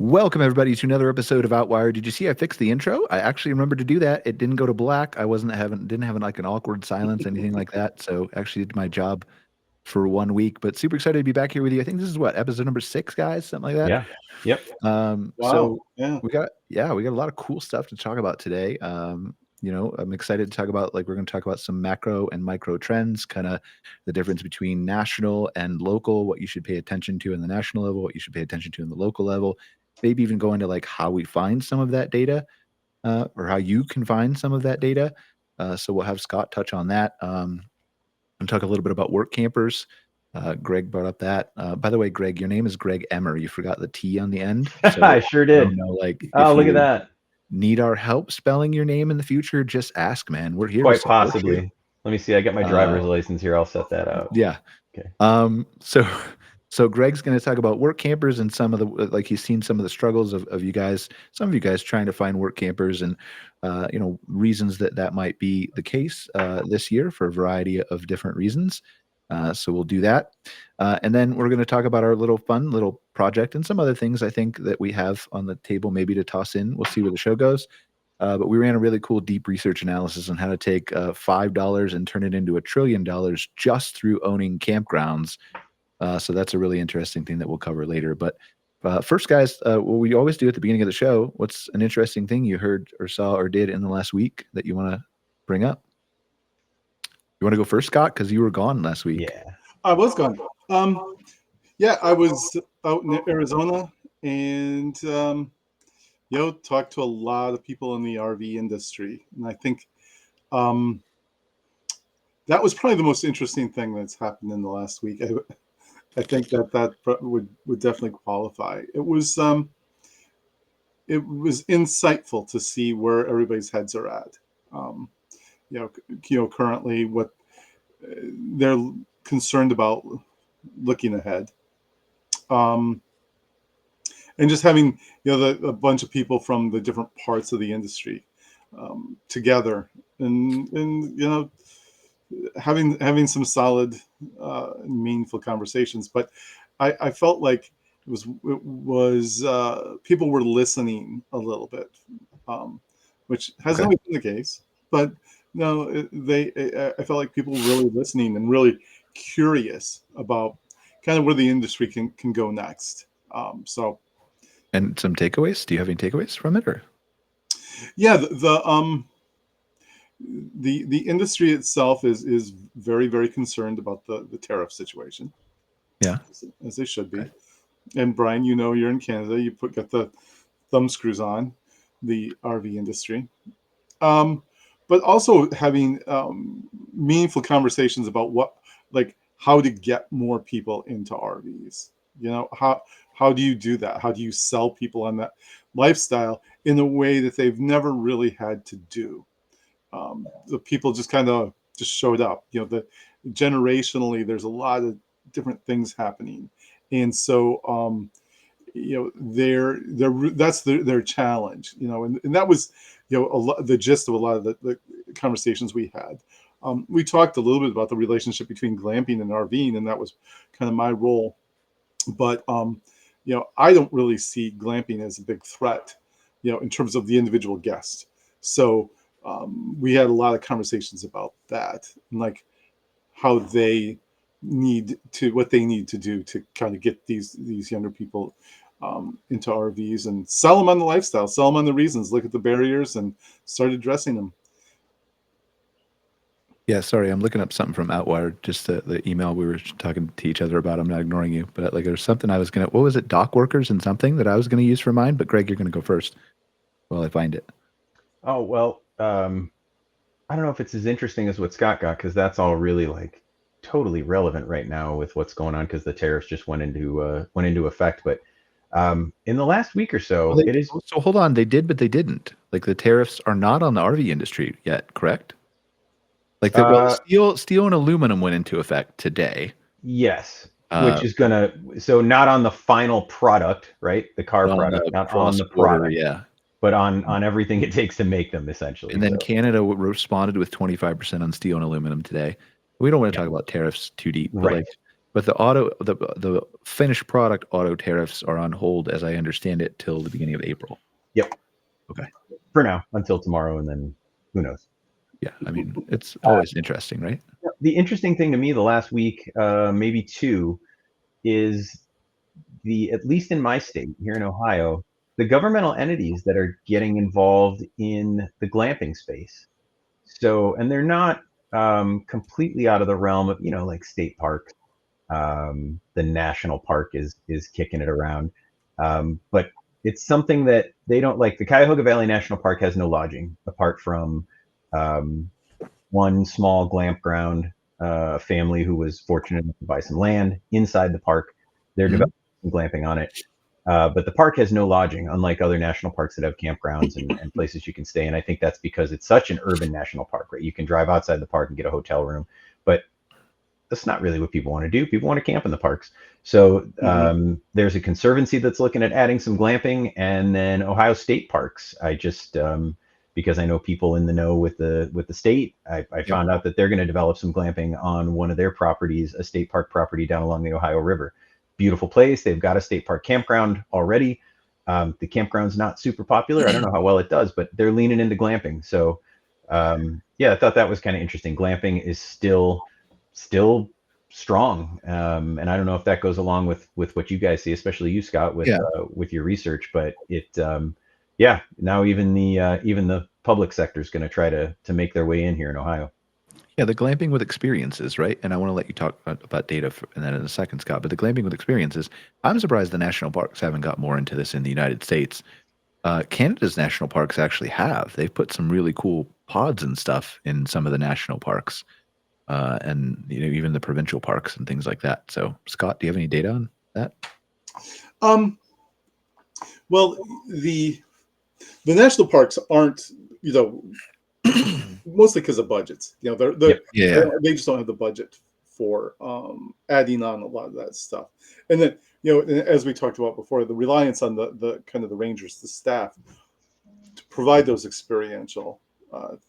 Welcome everybody to another episode of Outwired. Did you see I fixed the intro? I actually remembered to do that. It didn't go to black. I didn't have like an awkward silence, anything like that. So actually did my job for 1 week. But super excited to be back here with you. I think this is what, episode number 6, guys, something like that. Yeah. Yep. So Wow. Yeah. we got a lot of cool stuff to talk about today. I'm excited to talk about, we're going to talk about some macro and micro trends, kind of the difference between national and local, what you should pay attention to in the national level, what you should pay attention to in the local level, maybe even go into like how we find some of that data, or how you can find some of that data. So we'll have Scott touch on that, and talk a little bit about work campers. Greg brought up that. By the way, Greg, your name is Greg Emmer. You forgot the T on the end. So I sure did. I don't know, oh, look at that. Need our help spelling your name in the future? Just ask, man. We're here. Quite possibly. Let me see. I got my driver's license here. I'll set that out. Yeah. Okay. So Greg's going to talk about work campers and some of the, he's seen some of the struggles of you guys, some of you guys trying to find work campers, and reasons that might be the case this year for a variety of different reasons. So we'll do that. And then we're going to talk about our fun little project and some other things I think that we have on the table maybe to toss in. We'll see where the show goes. But we ran a really cool deep research analysis on how to take $5 and turn it into $1 trillion just through owning campgrounds. So that's a really interesting thing that we'll cover later. But first, guys, what we always do at the beginning of the show, what's an interesting thing you heard or saw or did in the last week that you want to bring up? You want to go first, Scott? Because you were gone last week. Yeah, I was gone. I was out in Arizona and talked to a lot of people in the RV industry, and I think that was probably the most interesting thing that's happened in the last week. I think that would definitely qualify. It was insightful to see where everybody's heads are at. Currently what they're concerned about looking ahead. And just having, a bunch of people from the different parts of the industry together and having some solid, meaningful conversations. But I felt like it was people were listening a little bit, which hasn't always been the case. But no, I felt like people were really listening and really curious about kind of where the industry can go next. And some takeaways. Do you have any takeaways from it, or? Yeah, the industry itself is very, very concerned about the tariff situation. Yeah, as they should be. Okay. And Brian, you're in Canada. You got the thumb screws on the RV industry, but also having meaningful conversations about how to get more people into RVs. How do you do that? How do you sell people on that lifestyle in a way that they've never really had to do? The people just kind of showed up. Generationally, there's a lot of different things happening, and so that's their challenge. And that was the gist of a lot of the conversations we had. We talked a little bit about the relationship between glamping and RVing, and that was kind of my role. But I don't really see glamping as a big threat, in terms of the individual guest. So we had a lot of conversations about that, and how what they need to do to kind of get these younger people into RVs and sell them on the lifestyle, sell them on the reasons, look at the barriers, and start addressing them. Yeah, sorry, I'm looking up something from Outwired, just the email we were talking to each other about. I'm not ignoring you, but there's something I was what was it, dock workers and something that I was going to use for mine, but Greg, you're going to go first while I find it. Oh, well, I don't know if it's as interesting as what Scott got, because that's all really totally relevant right now with what's going on, because the tariffs just went into effect. But in the last week or so, it is. So hold on, they did, but they didn't. The tariffs are not on the RV industry yet, correct? Steel and aluminum went into effect today. Yes, which is so not on the final product, right? The car product, not on the product, yeah, but on everything it takes to make them, essentially. And then Canada responded with 25% on steel and aluminum today. We don't want to talk about tariffs too deep, but right. But the finished product auto tariffs are on hold, as I understand it, till the beginning of April. Yep. Okay. For now, until tomorrow, and then who knows? Yeah, I mean, it's always interesting, right? The interesting thing to me the last week, maybe two, is at least in my state here in Ohio, the governmental entities that are getting involved in the glamping space. So, and they're not completely out of the realm of, like state parks. The national park is kicking it around. But it's something that they don't like. The Cuyahoga Valley National Park has no lodging apart from one small campground family who was fortunate enough to buy some land inside the park. They're developing some glamping on it. But the park has no lodging, unlike other national parks that have campgrounds and places you can stay. And I think that's because it's such an urban national park, right? You can drive outside the park and get a hotel room, but that's not really what people want to do. People want to camp in the parks. So there's a conservancy that's looking at adding some glamping, and then Ohio State Parks. I just because I know people in the know with the state, I found out that they're going to develop some glamping on one of their properties, a state park property down along the Ohio River. Beautiful place. They've got a state park campground already. The campground's not super popular. I don't know how well it does, but they're leaning into glamping. So yeah, I thought that was kind of interesting. Glamping is still strong, and I don't know if that goes along with what you guys see, especially you, Scott, with your research. But it, yeah, now even the public sector is going to try to make their way in here in Ohio. Yeah, the glamping with experiences, right? And I want to let you talk about data and that in a second, Scott. But the glamping with experiences, I'm surprised the national parks haven't got more into this in the United States. Canada's national parks actually have. They've put some really cool pods and stuff in some of the national parks, and even the provincial parks and things like that. So, Scott, do you have any data on that? Well, the national parks aren't, mostly because of budgets. They just don't have the budget for adding on a lot of that stuff. And then, as we talked about before, the reliance on the kind of the rangers, the staff, to provide those experiential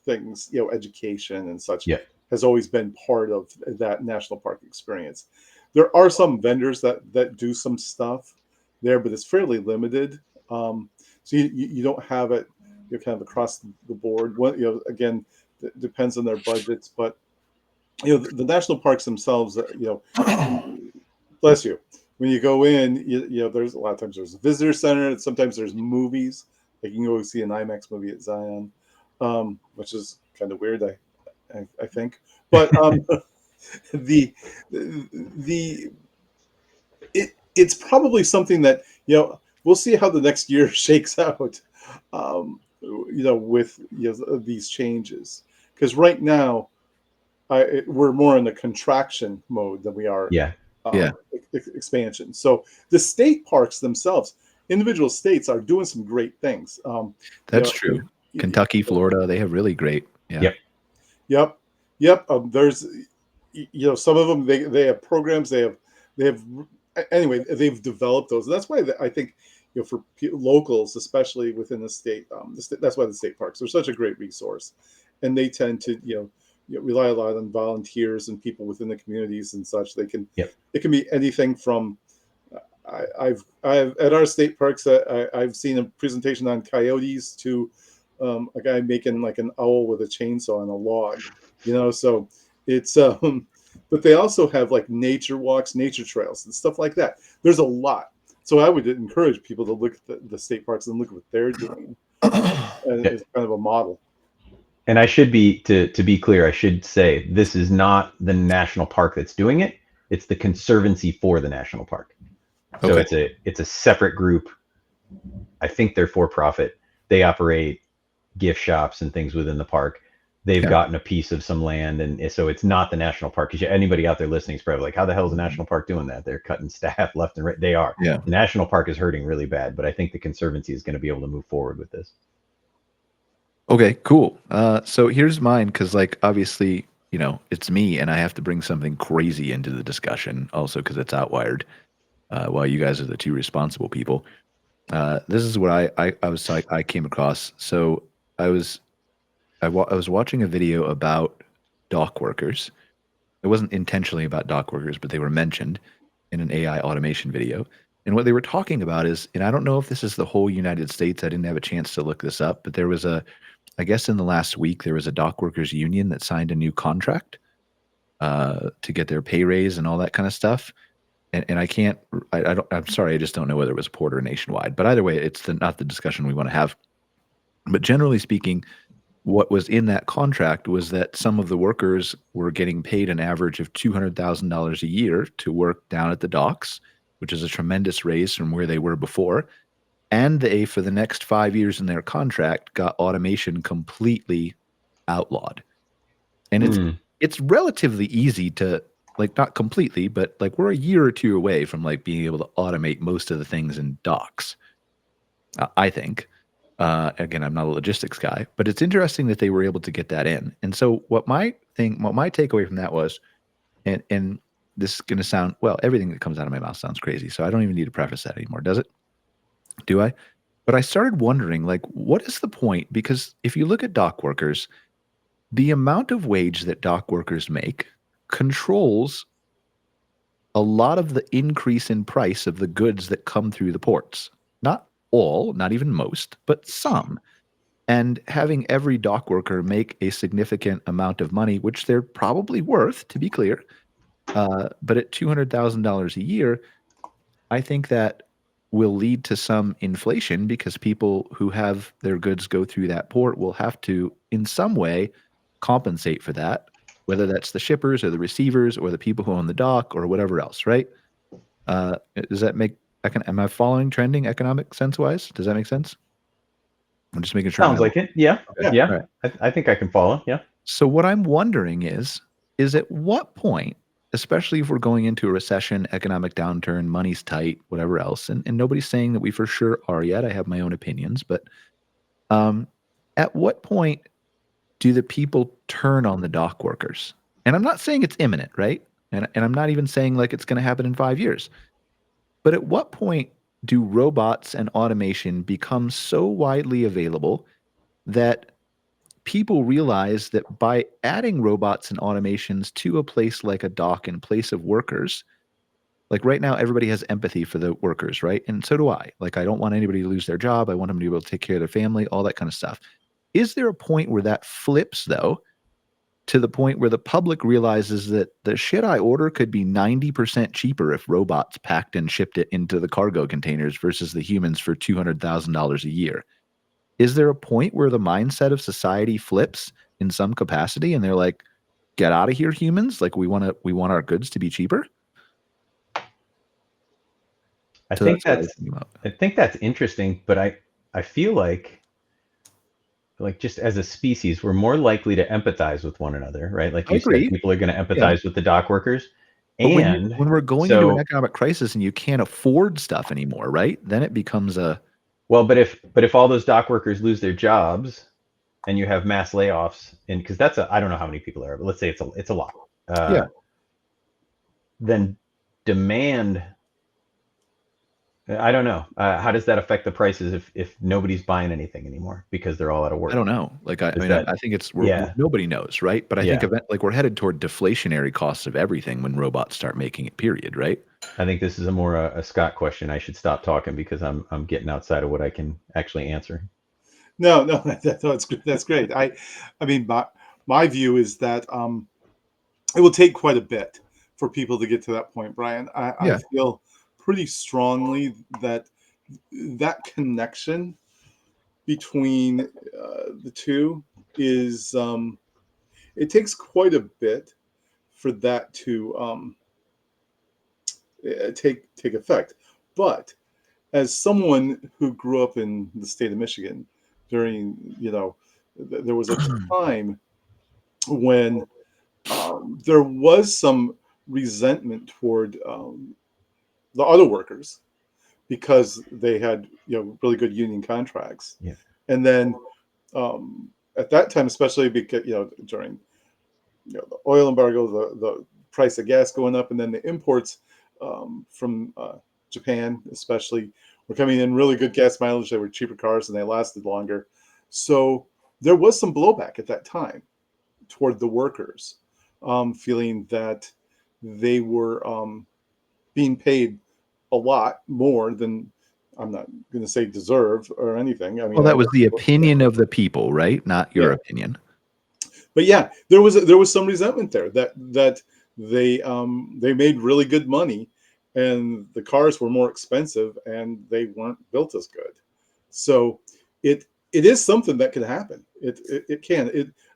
things, education and such, has always been part of that national park experience. There are some vendors that do some stuff there, but it's fairly limited. So you don't have it, kind of across the board. Again, it depends on their budgets, but the national parks themselves, bless you. When you go in, there's a lot of times there's a visitor center, and sometimes there's movies. Like you can go see an IMAX movie at Zion, which is kind of weird, I think. But it's probably something that we'll see how the next year shakes out. With these changes, because right now we're more in the contraction mode than we are expansion. So the state parks themselves, individual states, are doing some great things. That's true. Kentucky, Florida, they have really great. Yep. There's some of them they have programs. They have anyway. They've developed those, and that's why I think. For locals, especially within the state, that's why the state parks are such a great resource, and they tend to rely a lot on volunteers and people within the communities and such. They can it can be anything from I've at our state parks I've seen a presentation on coyotes to a guy making like an owl with a chainsaw on a log, So it's but they also have like nature walks, nature trails, and stuff like that. There's a lot. So I would encourage people to look at the state parks and look at what they're doing as kind of a model. And I should be, to be clear, I should say this is not the national park that's doing it. It's the conservancy for the national park. So it's a separate group. I think they're for profit. They operate gift shops and things within the park. They've gotten a piece of some land, and so it's not the national park. Because anybody out there listening is probably like, how the hell is the national park doing that? They're cutting staff left and right. They are. The national park is hurting really bad, but I think the conservancy is going to be able to move forward with this. Okay, cool. So here's mine, because obviously, it's me, and I have to bring something crazy into the discussion, also because it's Outwired, while you guys are the two responsible people. This is what I came across. So I was watching a video about dock workers, It wasn't intentionally about dock workers, but they were mentioned in an AI automation video. And what they were talking about is, and I don't know if this is the whole United States. I didn't have a chance to look this up, but there was I guess in the last week, there was a dock workers union that signed a new contract to get their pay raise and all that kind of stuff. And I can't, I don't, I'm sorry, I just don't know whether it was Port or nationwide. But either way, it's not the discussion we want to have. But generally speaking, what was in that contract was that some of the workers were getting paid an average of $200,000 a year to work down at the docks, which is a tremendous raise from where they were before. And they, for the next 5 years in their contract, got automation completely outlawed. And Hmm. it's relatively easy to, like, not completely, but like we're a year or two away from like being able to automate most of the things in docks, I think. Again, I'm not a logistics guy, but it's interesting that they were able to get that in. And so what my takeaway from that was, and this is going to sound, well, everything that comes out of my mouth sounds crazy. So I don't even need to preface that anymore, does it? Do I? But I started wondering, like, what is the point? Because if you look at dock workers, the amount of wage that dock workers make controls a lot of the increase in price of the goods that come through the ports. Not all, not even most, but some. And having every dock worker make a significant amount of money, which they're probably worth, to be clear, but at $200,000 a year, I think that will lead to some inflation because people who have their goods go through that port will have to, in some way, compensate for that, whether that's the shippers or the receivers or the people who own the dock or whatever else, right? Does that make, am I following trending economic sense wise? Does that make sense? I'm just making sure Sounds like it. Yeah. okay. Yeah. Yeah. All right. I think I can follow. Yeah. So what I'm wondering is at what point, especially if we're going into a recession, economic downturn, money's tight, whatever else, and nobody's saying that we for sure are yet. I have my own opinions, but um, at what point do the people turn on the dock workers? And I'm not saying it's imminent, right? And I'm not even saying like it's going to happen in 5 years. But at what point do robots and automation become so widely available that people realize that by adding robots and automations to a place like a dock in place of workers, like right now, everybody has empathy for the workers, right? And so do I. Like, I don't want anybody to lose their job. I want them to be able to take care of their family, all that kind of stuff. Is there a point where that flips, though, to the point where the public realizes that the shit I order could be 90% cheaper if robots packed and shipped it into the cargo containers versus the humans for $200,000 a year? Is there a point where the mindset of society flips in some capacity and they're like, get out of here, humans? Like, we want our goods to be cheaper? I So think that's what I was that's thinking about. I think that's interesting, but I feel like just as a species, we're more likely to empathize with one another, right? Like I you said, agree. people are going to Yeah. empathize with the dock workers. But And when we're going into an so, economic crisis and you can't afford stuff anymore, right? Then it becomes a well, but if all those dock workers lose their jobs and you have mass layoffs, and because I don't know how many people there are, but let's say it's a lot. yeah. Then demand, I don't know. How does that affect the prices if nobody's buying anything anymore because they're all out of I work? don't know. Like I Is mean, that I think it's Yeah, nobody knows, right? But I think yeah. like we're headed toward deflationary costs of everything when robots start making it. Period, right? I think this is a more a Scott question. I should stop talking because I'm getting outside of what I can actually answer. No, no, that's good. That's great. I mean, my view is that it will take quite a bit for people to get to that point, Brian. I Yeah. feel pretty strongly that that connection between the two is it takes quite a bit for that to take effect. But as someone who grew up in the state of Michigan during, there was a time when there was some resentment toward the auto workers because they had really good union contracts, Yeah. and then at that time, especially because during the oil embargo, the price of gas going up, and then the imports from Japan, especially, were coming in really good gas mileage. They were cheaper cars and they lasted longer. So there was some blowback at that time toward the workers. feeling that they were being paid a lot more than, I'm not going to say deserve or anything. I mean, Well, that was the people, opinion of the people, right? Not your yeah. opinion. But yeah, there was some resentment there that they made really good money, and the cars were more expensive, and they weren't built as good. So it is something that can happen. It can.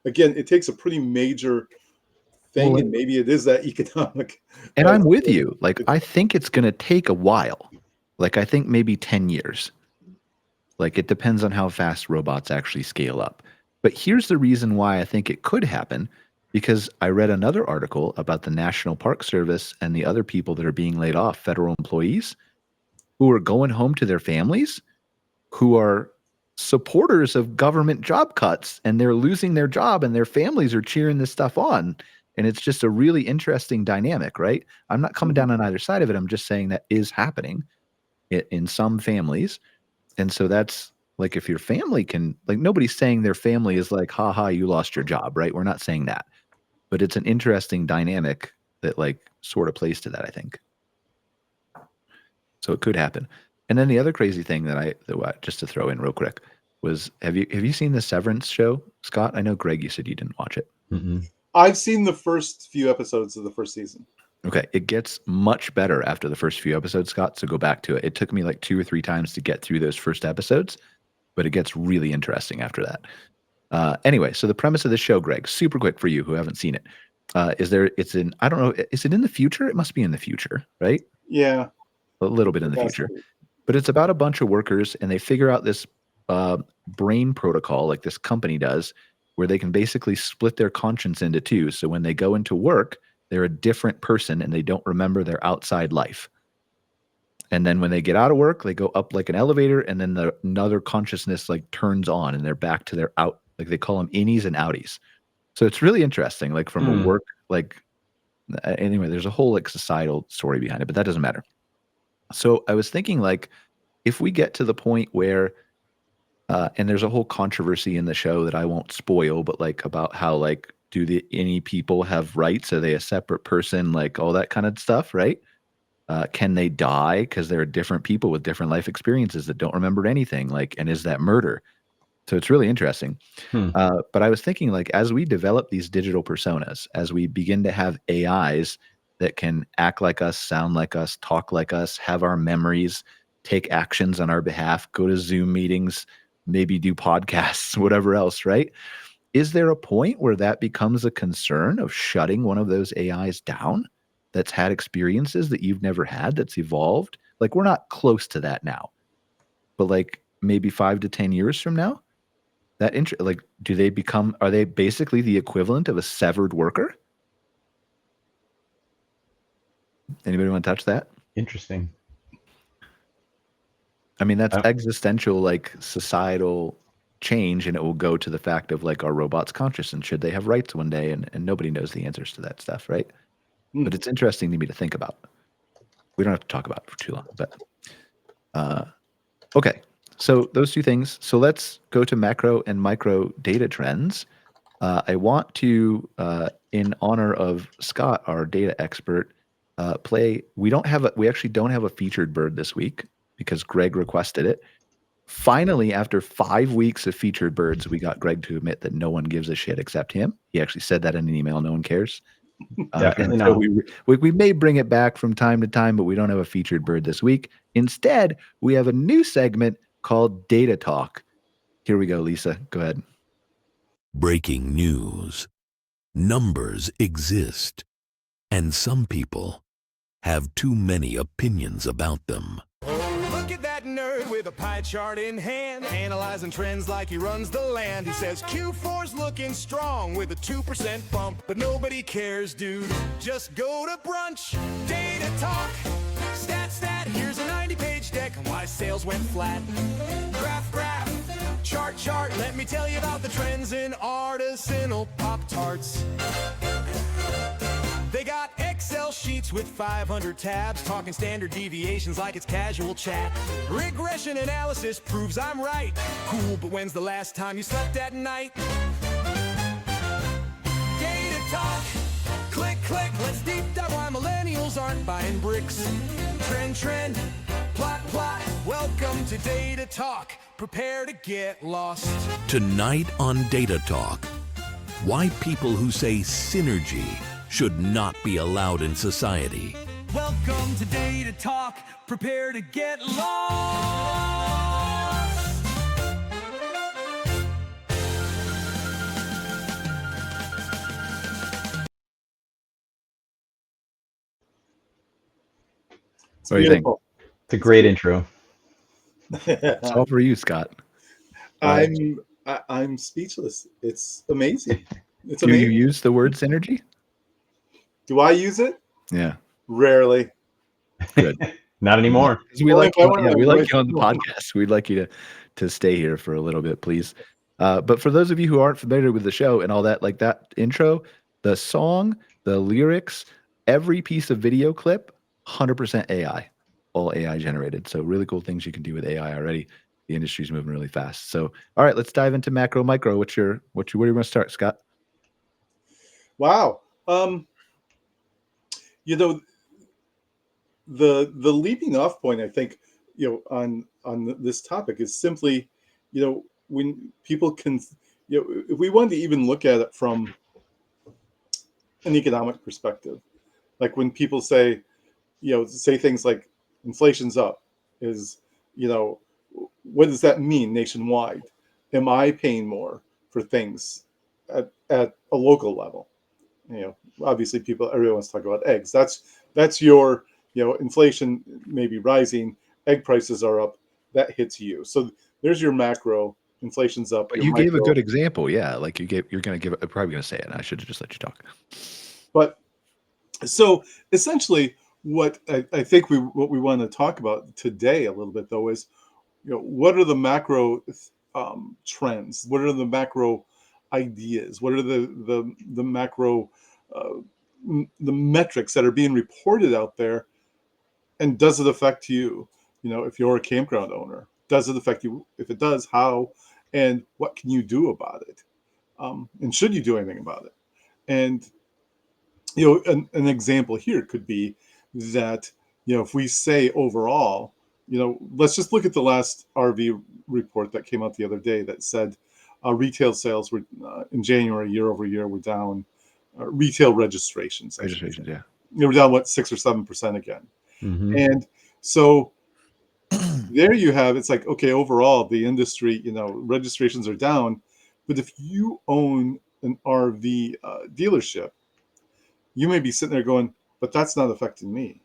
It takes a pretty major thing, Well, and maybe it is that economic. and I'm with you. Like, I think it's going to take a while. Like, I think maybe 10 years. Like, it depends on how fast robots actually scale up. But here's the reason why I think it could happen, because I read another article about the National Park Service and the other people that are being laid off, federal employees, who are going home to their families, who are supporters of government job cuts, and they're losing their job, and their families are cheering this stuff on. And it's just a really interesting dynamic, right? I'm not coming down on either side of it. I'm just saying that is happening in some families. And so that's like, if your family can, like, nobody's saying their family is like, haha, you lost your job, right? We're not saying that. But it's an interesting dynamic that, like, sort of plays to that, I think. So it could happen. And then the other crazy thing that just to throw in real quick was, have you seen the Severance show, Scott? I know, Greg, you said you didn't watch it. Mm-mm. I've seen the first few episodes of the first season. Okay, it gets much better after the first few episodes, Scott, so go back to it. It took me like 2 or 3 times to get through those first episodes, but it gets really interesting after that. Anyway, so the premise of the show, Greg, super quick for you who haven't seen it. I don't know, is it in the future? It must be in the future, right? Yeah. A little bit in the future. But it's about a bunch of workers, and they figure out this brain protocol, like this company does, where they can basically split their conscience into 2. So when they go into work, they're a different person and they don't remember their outside life. And then when they get out of work, they go up like an elevator, and then another consciousness like turns on, and they're back to their out, like they call them innies and outies. So it's really interesting, like from a work, like, anyway, there's a whole like societal story behind it, but that doesn't matter. So I was thinking, like, if we get to the point where, and there's a whole controversy in the show that I won't spoil, but like about how, like, do the innie people have rights? Are they a separate person? Like all that kind of stuff, right? Can they die because they're different people with different life experiences that don't remember anything? Like, and is that murder? So it's really interesting. But I was thinking, like, as we develop these digital personas, as we begin to have AIs that can act like us, sound like us, talk like us, have our memories, take actions on our behalf, go to Zoom meetings, maybe do podcasts, whatever else, right? Is there a point where that becomes a concern of shutting one of those AIs down that's had experiences that you've never had, that's evolved? Like, we're not close to that now, but like maybe 5 to 10 years from now, like, are they basically the equivalent of a severed worker? Anybody want to touch that? Interesting. I mean, that's existential, like, societal change, and it will go to the fact of, like, are robots conscious, and should they have rights one day? And nobody knows the answers to that stuff, right? But it's interesting to me to think about. We don't have to talk about it for too long, but okay. So those 2 things. So let's go to macro and micro data trends. I want to, in honor of Scott, our data expert, we actually don't have a featured bird this week because Greg requested it. Finally, after 5 weeks of featured birds, we got Greg to admit that no one gives a shit except him. He actually said that in an email. No one cares. Definitely so not. we may bring it back from time to time, but we don't have a featured bird this week. Instead, we have a new segment called Data Talk. Here we go, Lisa. Go ahead. Breaking news. Numbers exist, and some people have too many opinions about them. Look at that nerd with a pie chart in hand, analyzing trends like he runs the land. He says Q4's looking strong with a 2% bump, but nobody cares, dude. Just go to brunch. Data talk. Stat. Here's a 90-page deck on why sales went flat. Graph. Chart. Let me tell you about the trends in artisanal Pop-Tarts. They got Excel sheets with 500 tabs, talking standard deviations like it's casual chat. Regression analysis proves I'm right. Cool, but when's the last time you slept at night? Data talk. Let's deep dive why millennials aren't buying bricks. Trend, plot. Welcome to Data Talk. Prepare to get lost. Tonight on Data Talk, why people who say synergy should not be allowed in society. Welcome to Data Talk. Prepare to get lost. What do you think? Beautiful. It's a great intro. It's all for you, Scott. I'm speechless. It's amazing. It's Do you amazing. use the word synergy? Do I use it? Yeah, Rarely. good. Not anymore. 'Cause we Only like if I you, wanna we like write you on the down. podcast. We'd like you to stay here for a little bit, please. But for those of you who aren't familiar with the show and all that, like that intro, the song, the lyrics, every piece of video clip, 100% AI, all AI generated. So really cool things you can do with AI already. The industry's moving really fast. So, all right, let's dive into macro, micro. Where do you want to start, Scott? Wow. You know, the leaping off point, I think, on this topic is simply, when people can, if we wanted to even look at it from an economic perspective, like when people say, say things like inflation's up, is, what does that mean nationwide? Am I paying more for things at a local level? Obviously everyone wants to talk about eggs. That's your, inflation may be rising, egg prices are up, that hits you. So there's your macro, inflation's up. But Your you gave a micro. good example. Yeah, like you're going to give. I'm probably going to say it. I should have just let you talk. But so essentially what I think what we want to talk about today a little bit though is, what are the macro trends? What are the macro ideas? What are the macro the metrics that are being reported out there? And does it affect you? If you're a campground owner, does it affect you? If it does, how? And what can you do about it? And should you do anything about it? And an example here could be that, if we say overall, let's just look at the last RV report that came out the other day that said retail sales were in January year over year were down. Retail registrations, Registrations, yeah. they were down 6 or 7% again. Mm-hmm. And so there you have, it's like, okay, overall the industry, registrations are down, but if you own an RV dealership, you may be sitting there going, but that's not affecting me.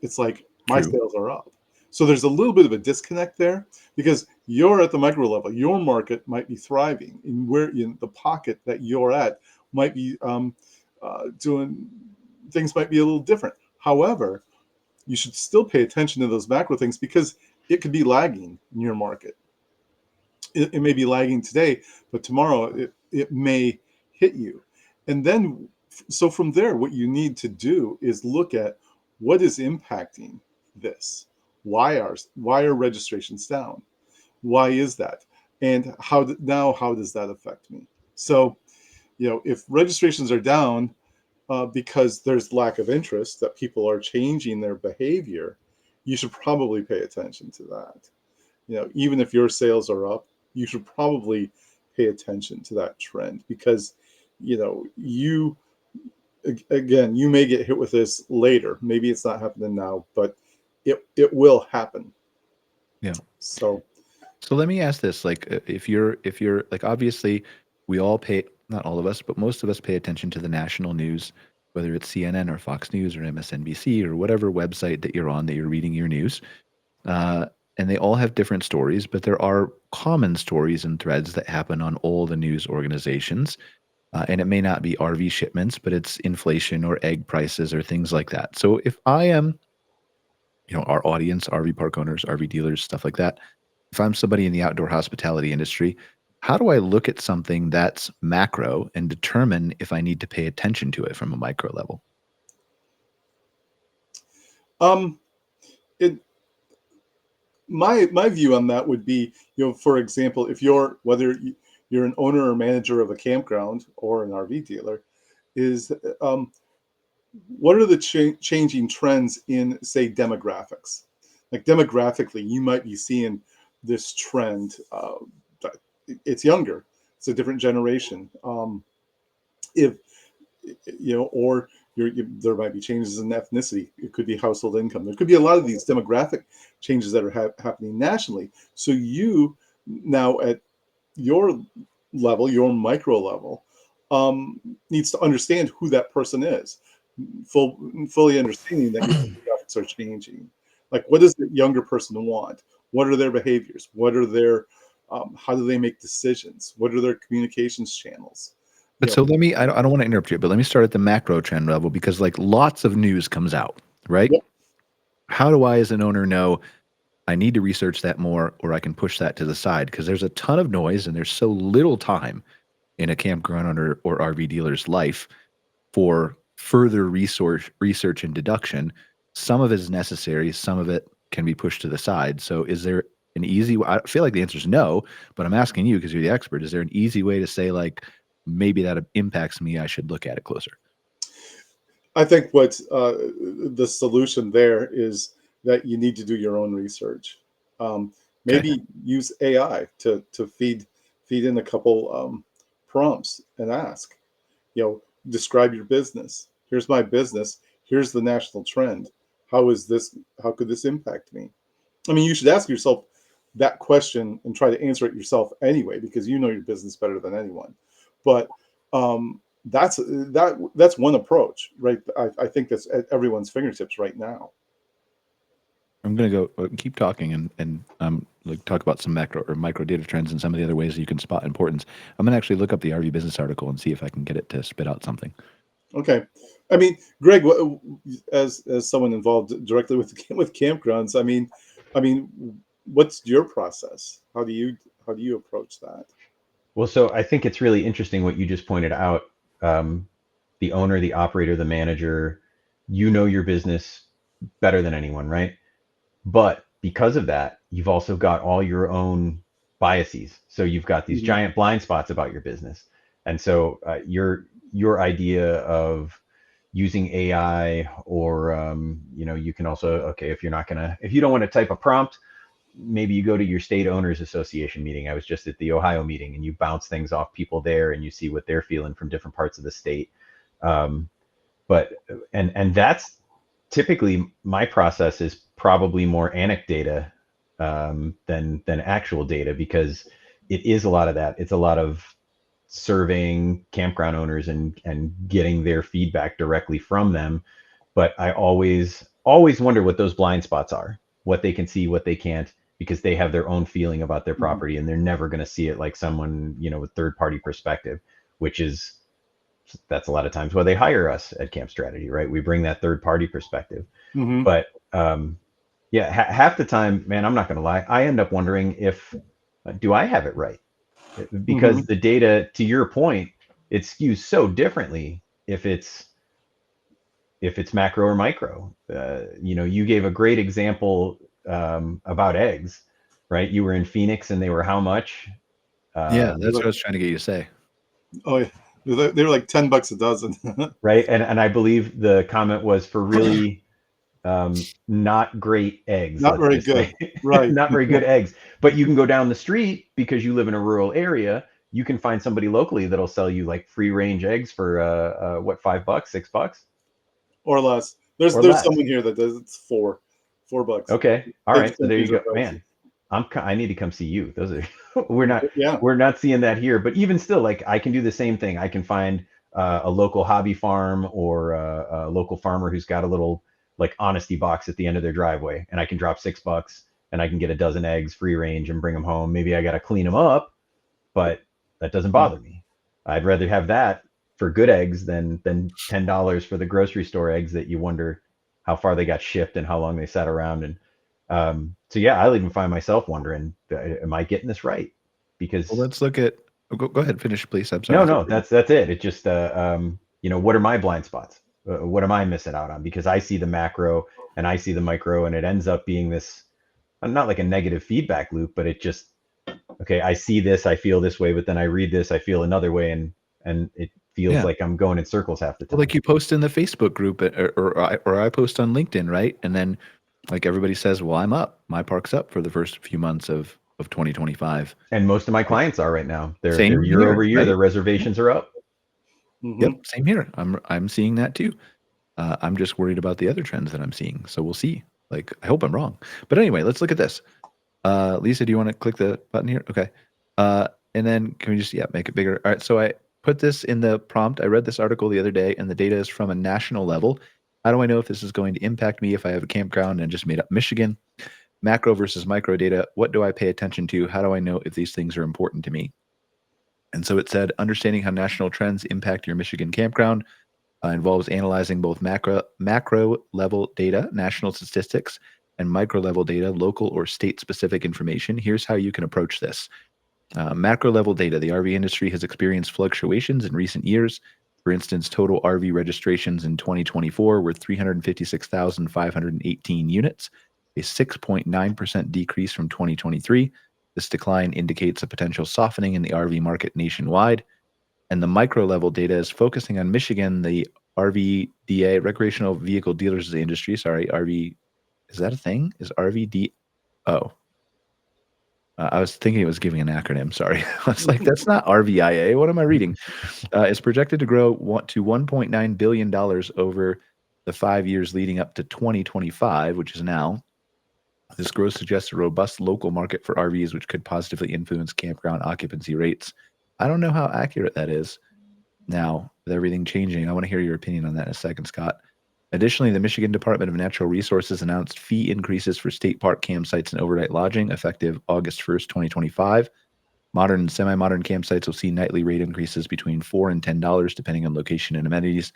It's like my True. sales are up. So there's a little bit of a disconnect there because you're at the micro level. Your market might be thriving, and where in the pocket that you're at might be doing things might be a little different. However, you should still pay attention to those macro things because it could be lagging in your market. It may be lagging today, but tomorrow it may hit you. And then, so from there, what you need to do is look at what is impacting this. Why are registrations down? Why is that? And how does that affect me? So, if registrations are down because there's lack of interest, that people are changing their behavior, you should probably pay attention to that. Even if your sales are up, you should probably pay attention to that trend because, you may get hit with this later. Maybe it's not happening now, but it will happen. Yeah. So let me ask this: like, if you're like, obviously, we all pay, not all of us, but most of us pay attention to the national news, whether it's CNN or Fox News or MSNBC or whatever website that you're on that you're reading your news. And they all have different stories, but there are common stories and threads that happen on all the news organizations. And it may not be RV shipments, but it's inflation or egg prices or things like that. So if I am, our audience, RV park owners, RV dealers, stuff like that, if I'm somebody in the outdoor hospitality industry, how do I look at something that's macro and determine if I need to pay attention to it from a micro level? it my view on that would be, for example, if whether you're an owner or manager of a campground or an RV dealer, is what are the changing trends in, say, demographics? Like demographically, you might be seeing this trend. It's younger. It's a different generation. If or there might be changes in ethnicity. It could be household income. There could be a lot of these demographic changes that are happening nationally. So you now at your level, your micro level, needs to understand who that person is, fully understanding that your demographics are changing. Like, what does the younger person want? What are their behaviors? What are their how do they make decisions? What are their communications channels? But so let me, I don't want to interrupt you, but let me start at the macro trend level, because like lots of news comes out, right? Yep. How do I as an owner know I need to research that more, or I can push that to the side? Because there's a ton of noise and there's so little time in a campground owner or RV dealer's life for further research and deduction. Some of it is necessary, some of it can be pushed to the side. So is there an easy, I feel like the answer is no, but I'm asking you because you're the expert. Is there an easy way to say, like, maybe that impacts me, I should look at it closer? I think what the solution there is that you need to do your own research. Maybe use AI to feed in a couple prompts and ask, describe your business. Here's my business. Here's the national trend. How could this impact me? I mean, you should ask yourself that question and try to answer it yourself anyway, because you know your business better than anyone. But that's one approach, right? I think that's at everyone's fingertips right now. I'm going to go keep talking and like talk about some macro or micro data trends and some of the other ways that you can spot importance. I'm going to actually look up the RV business article and see if I can get it to spit out something. Okay. I mean, Greg, as someone involved directly with campgrounds, I mean, what's your process? How do you approach that? Well, so I think it's really interesting what you just pointed out. The owner, the operator, the manager, your business better than anyone, right? But because of that, you've also got all your own biases. So you've got these giant blind spots about your business. And so your idea of using AI, or you can also, if you don't want to type a prompt, maybe you go to your state owners association meeting. I was just at the Ohio meeting, and you bounce things off people there and you see what they're feeling from different parts of the state. But that's typically my process is probably more anecdata than actual data, because it is a lot of that. It's a lot of surveying campground owners and getting their feedback directly from them. But I always wonder what those blind spots are, what they can see, what they can't, because they have their own feeling about their property, and they're never going to see it like someone, with third-party perspective, that's a lot of times why they hire us at Camp Strategy, right? We bring that third-party perspective. Mm-hmm. But half the time, man, I'm not going to lie, I end up wondering do I have it right? Because the data, to your point, it skews so differently if it's macro or micro. You gave a great example about eggs, right? You were in Phoenix and they were how much? Yeah, that's what I was trying to get you to say. Oh, yeah. They were like $10 a dozen. Right. And I believe the comment was for really not great eggs. Not very good. Right. Not very good eggs. But you can go down the street, because you live in a rural area. You can find somebody locally that'll sell you like free range eggs for $5, $6? Or less. There's someone here that does it's $4. Okay. All right. So there you go. Man, I need to come see you. Those are we're not seeing that here, but even still, like, I can do the same thing. I can find a local hobby farm or a local farmer who's got a little like honesty box at the end of their driveway, and I can drop $6 and I can get a dozen eggs free range and bring them home. Maybe I got to clean them up, but that doesn't bother me. I'd rather have that for good eggs than $10 for the grocery store eggs that you wonder how far they got shipped and how long they sat around. And so yeah, I'll even find myself wondering, am I getting this right? Because let's look at go ahead, finish, please. I'm sorry. No, that's it. It just what are my blind spots? What am I missing out on? Because I see the macro and I see the micro, and it ends up being this, not like a negative feedback loop, but it just, okay, I see this, I feel this way, but then I read this, I feel another way, and it feels Yeah. like I'm going in circles half the time. Like you post in the Facebook group or I post on LinkedIn, right? And then like everybody says, well, I'm up. My park's up for the first few months of 2025. And most of my clients are right now. They're Same year here, over year. right? Their reservations are up. Yep, same here. I'm seeing that too. I'm just worried about the other trends that I'm seeing. So we'll see. Like I hope I'm wrong. But anyway, let's look at this. Lisa, do you want to click the button here? Okay. And then can we just make it bigger? All right. So I put this in the prompt. I read this article the other day, and the data is from a national level. How do I know if this is going to impact me if I have a campground and just made up Michigan? Macro versus micro data. What do I pay attention to? How do I know if these things are important to me? And so it said, understanding how national trends impact your Michigan campground involves analyzing both macro level data, national statistics, and micro level data, local or state specific information. Here's how you can approach this. Macro level data. The RV industry has experienced fluctuations in recent years. For instance, total RV registrations in 2024 were 356,518 units, a 6.9% decrease from 2023. This decline indicates a potential softening in the RV market nationwide. And the micro level data is focusing on Michigan, the RVDA, Recreational Vehicle Dealers Industry. Sorry, RV. Is that a thing? Is RVD? Oh, I was thinking it was giving an acronym. Sorry. I was like, that's not RVIA. What am I reading? It's projected to grow to $1.9 billion over the 5 years leading up to 2025, which is now. This growth suggests a robust local market for RVs, which could positively influence campground occupancy rates. I don't know how accurate that is. Now, with everything changing, I want to hear your opinion on that in a second, Scott. Additionally, the Michigan Department of Natural Resources announced fee increases for state park campsites and overnight lodging effective August 1st, 2025. Modern and semi-modern campsites will see nightly rate increases between $4 and $10 depending on location and amenities.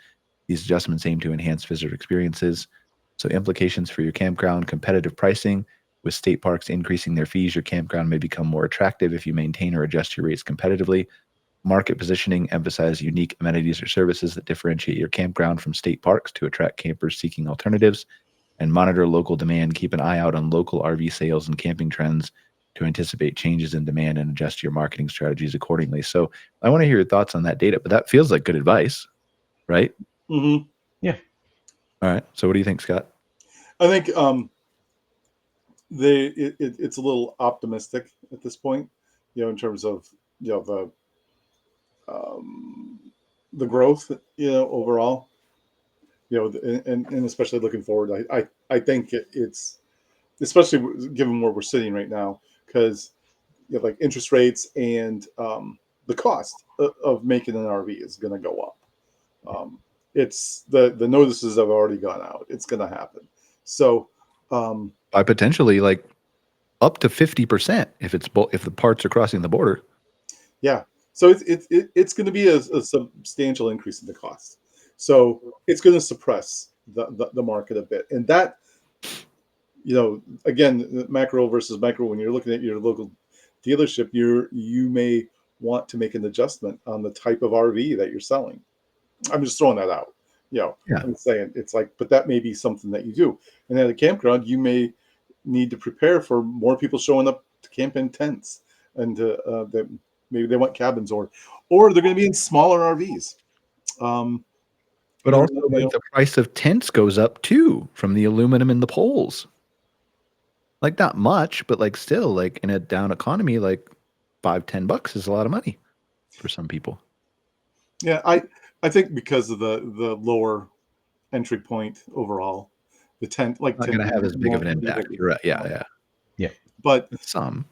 These adjustments aim to enhance visitor experiences. So implications for your campground: competitive pricing. With state parks increasing their fees, your campground may become more attractive if you maintain or adjust your rates competitively. Market positioning: emphasize unique amenities or services that differentiate your campground from state parks to attract campers seeking alternatives. And monitor local demand. Keep an eye out on local RV sales and camping trends to anticipate changes in demand and adjust your marketing strategies accordingly. So I want to hear your thoughts on that data, but that feels like good advice, right? Yeah. All right. So what do you think, Scott? I think it's a little optimistic at this point, in terms of the growth, overall, and especially looking forward. I think it's, especially given where we're sitting right now, because like interest rates and the cost of making an RV is going to go up. It's the notices have already gone out. It's going to happen. So by potentially like up to 50% if if the parts are crossing the border. Yeah. So it's going to be a substantial increase in the cost. So it's going to suppress the market a bit. And that, again, macro versus micro, when you're looking at your local dealership, you may want to make an adjustment on the type of RV that you're selling. I'm just throwing that out. I'm saying it's like, but that may be something that you do. And at a campground, you may need to prepare for more people showing up to camp in tents, and that maybe they want cabins, or they're going to be in smaller RVs. But also, the price of tents goes up too from the aluminum in the poles. Like not much, but like still, like in a down economy, like $5-10 is a lot of money for some people. Yeah, I think because of the lower entry point overall, the tent not going to have as big of an impact. You're right. Yeah. But some.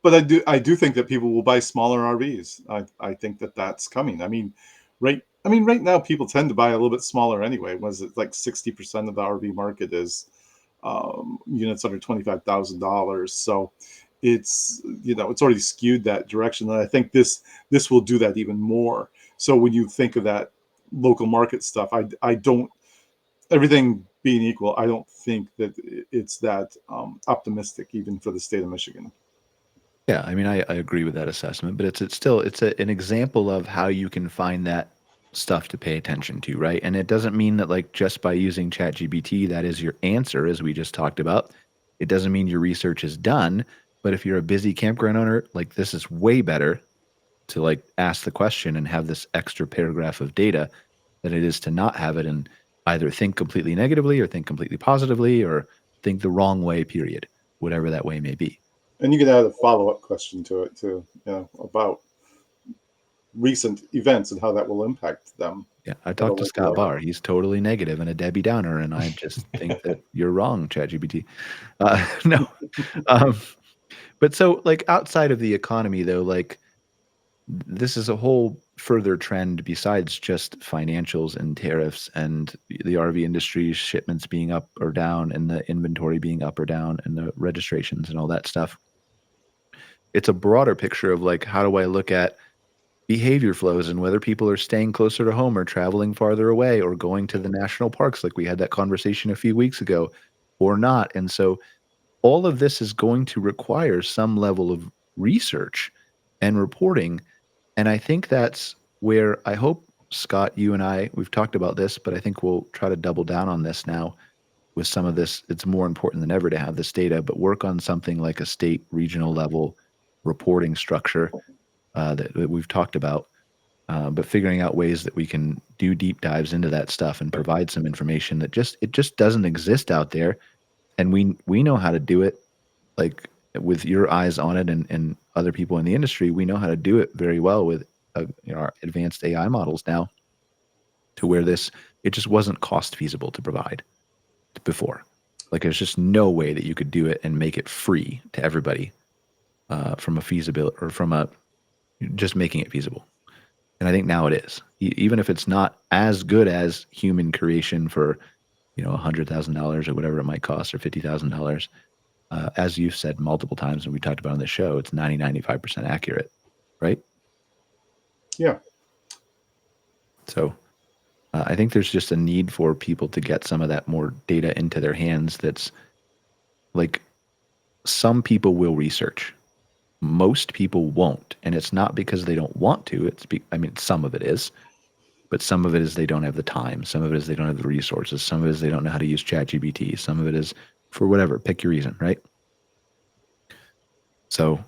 But I do think that people will buy smaller RVs. I think that's coming. I mean, right now people tend to buy a little bit smaller anyway. Was it like 60% of the RV market is units under $25,000? So it's it's already skewed that direction, and I think this will do that even more. So when you think of that local market stuff, I don't, everything being equal, I don't think that it's that optimistic even for the state of Michigan. Yeah, I mean, I agree with that assessment, but it's still an example of how you can find that stuff to pay attention to, right? And it doesn't mean that like just by using ChatGPT that is your answer, as we just talked about. It doesn't mean your research is done, but if you're a busy campground owner, like this is way better to like ask the question and have this extra paragraph of data than it is to not have it and either think completely negatively or think completely positively or think the wrong way, period, whatever that way may be. And you can add a follow-up question to it too, about recent events and how that will impact them. Yeah, I talked to Scott Barr. He's totally negative and a Debbie Downer, and I just think that you're wrong, ChatGPT. No, um, but so like outside of the economy, though, like this is a whole further trend besides just financials and tariffs and the RV industry's shipments being up or down and the inventory being up or down and the registrations and all that stuff. It's a broader picture of like, how do I look at behavior flows and whether people are staying closer to home or traveling farther away or going to the national parks, like we had that conversation a few weeks ago, or not. And so all of this is going to require some level of research and reporting. And I think that's where I hope, Scott, you and we've talked about this, but I think we'll try to double down on this now with some of this. It's more important than ever to have this data, but work on something like a state, regional level reporting structure that we've talked about, but figuring out ways that we can do deep dives into that stuff and provide some information that it just doesn't exist out there. And we know how to do it, like with your eyes on it and other people in the industry. We know how to do it very well with our advanced AI models now, to where it just wasn't cost feasible to provide before. Like there's just no way that you could do it and make it free to everybody from a feasibility or from just making it feasible. And I think now it is, even if it's not as good as human creation for $100,000 or whatever it might cost, or $50,000. As you've said multiple times, and we talked about on the show, it's 95% accurate, right? Yeah. So I think there's just a need for people to get some of that more data into their hands. That's like, some people will research. Most people won't. And it's not because they don't want to. Some of it is. But some of it is they don't have the time. Some of it is they don't have the resources. Some of it is they don't know how to use ChatGPT. Some of it is for whatever. Pick your reason, right? So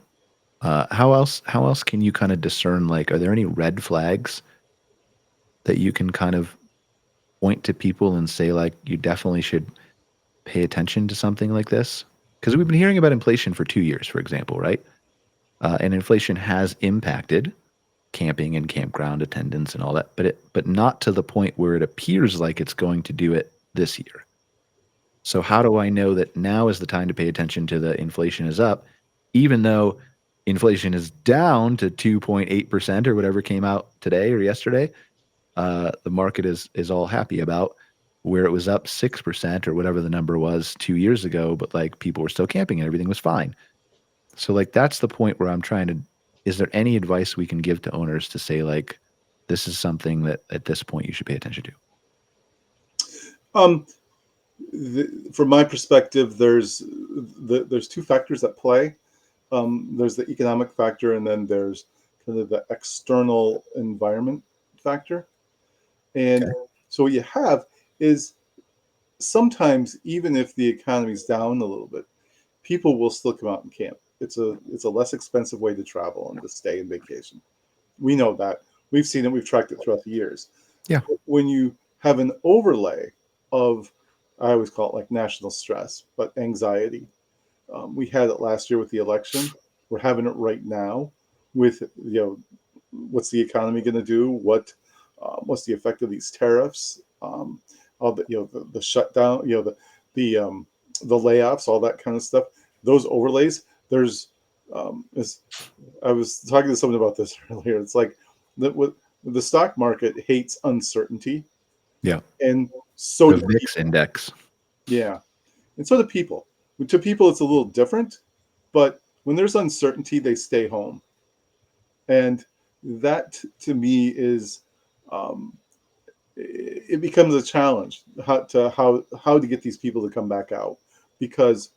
how else can you kind of discern, like, are there any red flags that you can kind of point to people and say, like, you definitely should pay attention to something like this? Because we've been hearing about inflation for 2 years, for example, right? And inflation has impacted camping and campground attendance and all that, but not to the point where it appears like it's going to do it this year. So how do I know that now is the time to pay attention to the inflation is up, even though inflation is down to 2.8% or whatever came out today or yesterday? The market is all happy about, where it was up 6% or whatever the number was 2 years ago, but like people were still camping and everything was fine. So like that's the point where I'm trying to. Is there any advice we can give to owners to say, like, this is something that at this point you should pay attention to? From my perspective, there's two factors at play. There's the economic factor, and then there's kind of the external environment factor. And so what you have is, sometimes even if the economy's down a little bit, people will still come out and camp. It's a less expensive way to travel and to stay and vacation. We know that. We've seen it. We've tracked it throughout the years. Yeah. When you have an overlay of, I always call it like national stress, but anxiety. We had it last year with the election. We're having it right now with, what's the economy going to do? What's the effect of these tariffs? All the shutdown, the layoffs, all that kind of stuff. Those overlays. There's, I was talking to someone about this earlier. It's like the stock market hates uncertainty. Yeah. And so the VIX index. Yeah. And so do people. To people, it's a little different, but when there's uncertainty, they stay home. And that to me is, it becomes a challenge how to get these people to come back out, because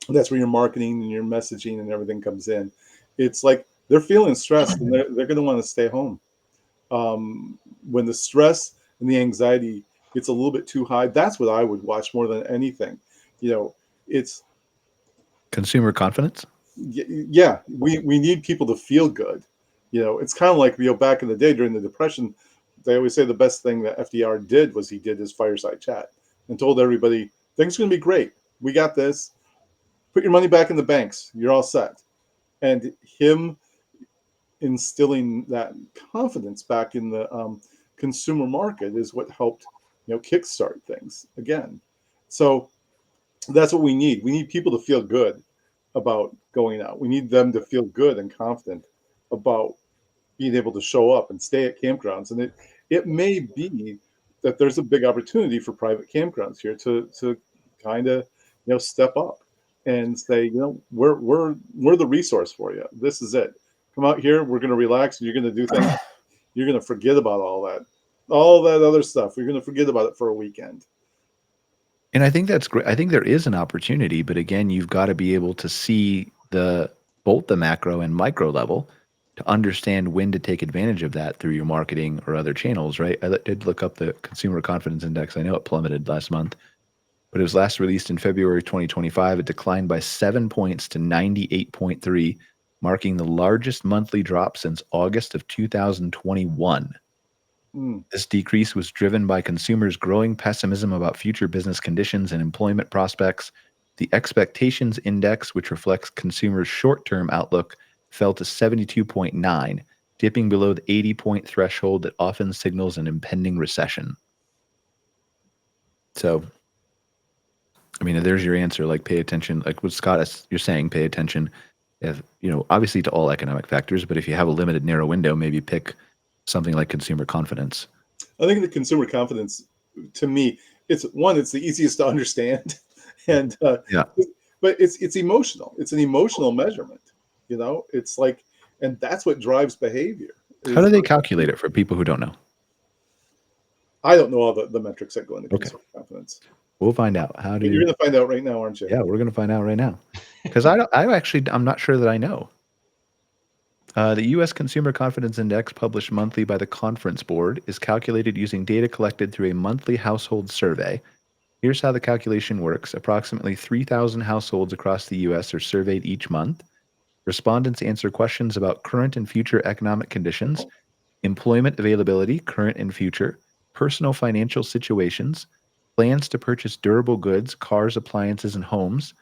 that's where your marketing and your messaging and everything comes in. It's like they're feeling stressed and they're going to want to stay home. When the stress and the anxiety gets a little bit too high, that's what I would watch more than anything. It's consumer confidence. Yeah, we need people to feel good, It's kind of like, back in the day during the Depression, they always say the best thing that FDR did was he did his fireside chat and told everybody, things are going to be great. We got this. Put your money back in the banks. You're all set. And him instilling that confidence back in the consumer market is what helped, kickstart things again. So that's what we need. We need people to feel good about going out. We need them to feel good and confident about being able to show up and stay at campgrounds. And it may be that there's a big opportunity for private campgrounds here to kind of, step up and say, we're the resource for you. This is it. Come out here. We're going to relax. You're going to do things. You're going to forget about all that other stuff. You're going to forget about it for a weekend. And I think that's great. I think there is an opportunity, but again, you've got to be able to see both the macro and micro level to understand when to take advantage of that through your marketing or other channels, right? I did look up the Consumer Confidence Index. I know it plummeted last month, but it was last released in February 2025. It declined by 7 points to 98.3, marking the largest monthly drop since August of 2021. This decrease was driven by consumers' growing pessimism about future business conditions and employment prospects. The Expectations Index, which reflects consumers' short-term outlook, fell to 72.9, dipping below the 80-point threshold that often signals an impending recession. So, I mean, there's your answer. Like, pay attention. Like what Scott, you're saying, pay attention. If, obviously to all economic factors, but if you have a limited, narrow window, maybe pick something like consumer confidence. I think the consumer confidence, to me, it's the easiest to understand, and but it's emotional. It's an emotional measurement. It's like, and that's what drives behavior. How do they calculate it for people who don't know? I don't know all the metrics that go into consumer confidence. We'll find out. You're going to find out right now, aren't you? Yeah, we're going to find out right now. Because I'm not sure that I know. The U.S. Consumer Confidence Index, published monthly by the Conference Board, is calculated using data collected through a monthly household survey. Here's how the calculation works. Approximately 3,000 households across the U.S. are surveyed each month. Respondents answer questions about current and future economic conditions, employment availability, current and future, personal financial situations, plans to purchase durable goods, cars, appliances, and homes.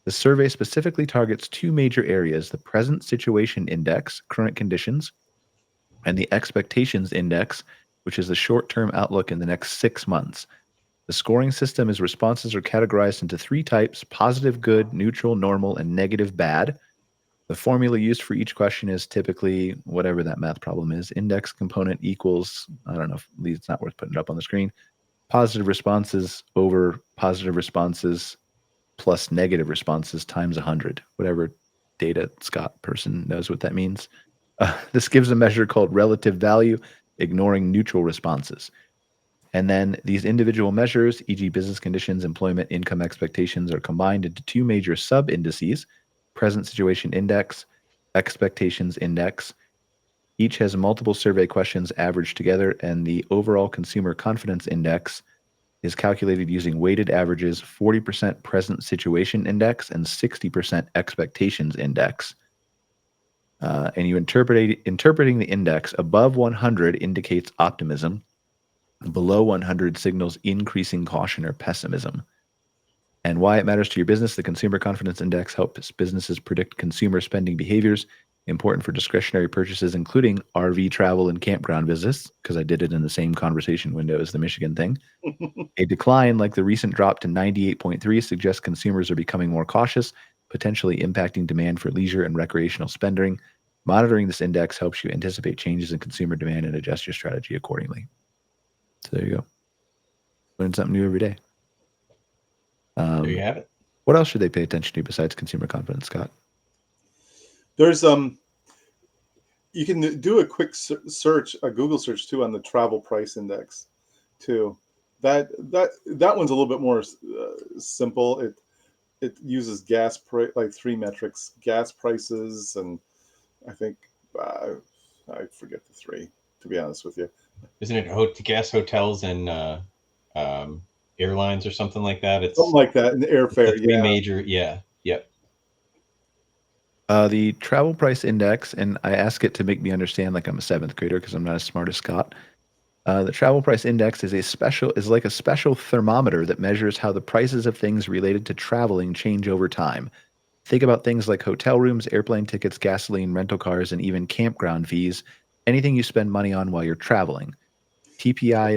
The survey specifically targets two major areas: the Present Situation Index, current conditions, and the Expectations Index, which is the short-term outlook in the next 6 months. The scoring system is responses are categorized into 3 types: positive, good, neutral, normal, and negative, bad. The formula used for each question is typically whatever that math problem is. Index component equals, I don't know, it's not worth putting it up on the screen. Positive responses over positive responses plus negative responses times 100, whatever data Scott person knows what that means. This gives a measure called relative value, ignoring neutral responses. And then these individual measures, e.g. business conditions, employment, income expectations, are combined into 2 major sub-indices: Present Situation Index, Expectations Index. Each has multiple survey questions averaged together, and the overall Consumer Confidence Index is calculated using weighted averages, 40% Present Situation Index and 60% Expectations Index. And you interpreting the index. Above 100 indicates optimism. Below 100 signals increasing caution or pessimism. And why it matters to your business: the Consumer Confidence Index helps businesses predict consumer spending behaviors important for discretionary purchases, including RV travel and campground visits, because I did it in the same conversation window as the Michigan thing. A decline like the recent drop to 98.3 suggests consumers are becoming more cautious, potentially impacting demand for leisure and recreational spending. Monitoring this index helps you anticipate changes in consumer demand and adjust your strategy accordingly. So there you go. Learn something new every day. There you have it. What else should they pay attention to besides consumer confidence, Scott? There's you can do a quick search, a Google search too, on the travel price index too. That one's a little bit more simple. It uses gas price, like 3 metrics: gas prices, and I think I forget the 3, to be honest with you. Isn't it gas, hotels, and airlines or something like that? It's something like that, and airfare. the 3 major. Yeah. Yep. The travel price index, and I ask it to make me understand like I'm a seventh grader because I'm not as smart as Scott. The travel price index is like a special thermometer that measures how the prices of things related to traveling change over time. Think about things like hotel rooms, airplane tickets, gasoline, rental cars, and even campground fees. Anything you spend money on while you're traveling. TPI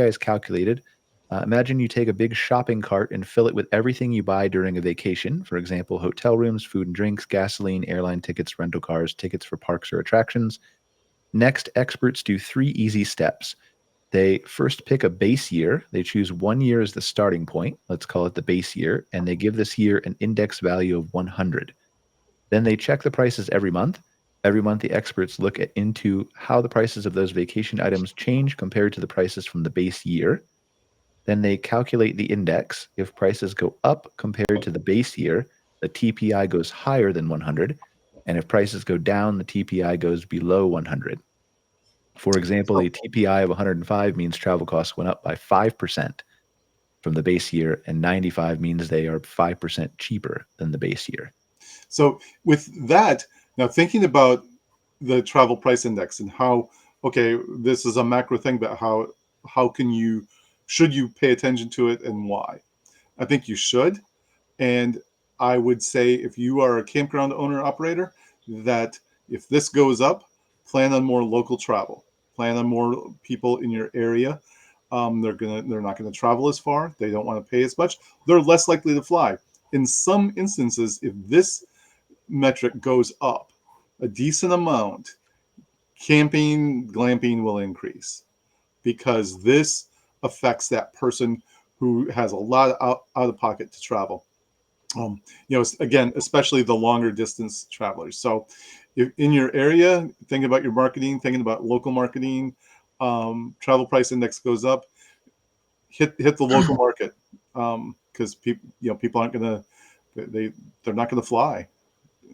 is calculated. Imagine you take a big shopping cart and fill it with everything you buy during a vacation. For example, hotel rooms, food and drinks, gasoline, airline tickets, rental cars, tickets for parks or attractions. Next, experts do 3 easy steps. They first pick a base year. They choose 1 year as the starting point. Let's call it the base year. And they give this year an index value of 100. Then they check the prices every month. Every month, the experts look into how the prices of those vacation items change compared to the prices from the base year. Then they calculate the index. If prices go up compared to the base year, the TPI goes higher than 100. And if prices go down, the TPI goes below 100. For example, a TPI of 105 means travel costs went up by 5% from the base year, and 95 means they are 5% cheaper than the base year. So with that, now thinking about the travel price index and how, okay, this is a macro thing, but how should you pay attention to it and why? I think you should. And I would say if you are a campground owner operator, that if this goes up, plan on more local travel. Plan on more people in your area. They're not gonna travel as far. They don't want to pay as much. They're less likely to fly. In some instances, if this metric goes up a decent amount, camping, glamping will increase because this affects that person who has a lot out of pocket to travel. Again, especially the longer distance travelers. So if in your area, thinking about your marketing, thinking about local marketing, travel price index goes up, hit the local market. Because people aren't gonna, they're not gonna fly,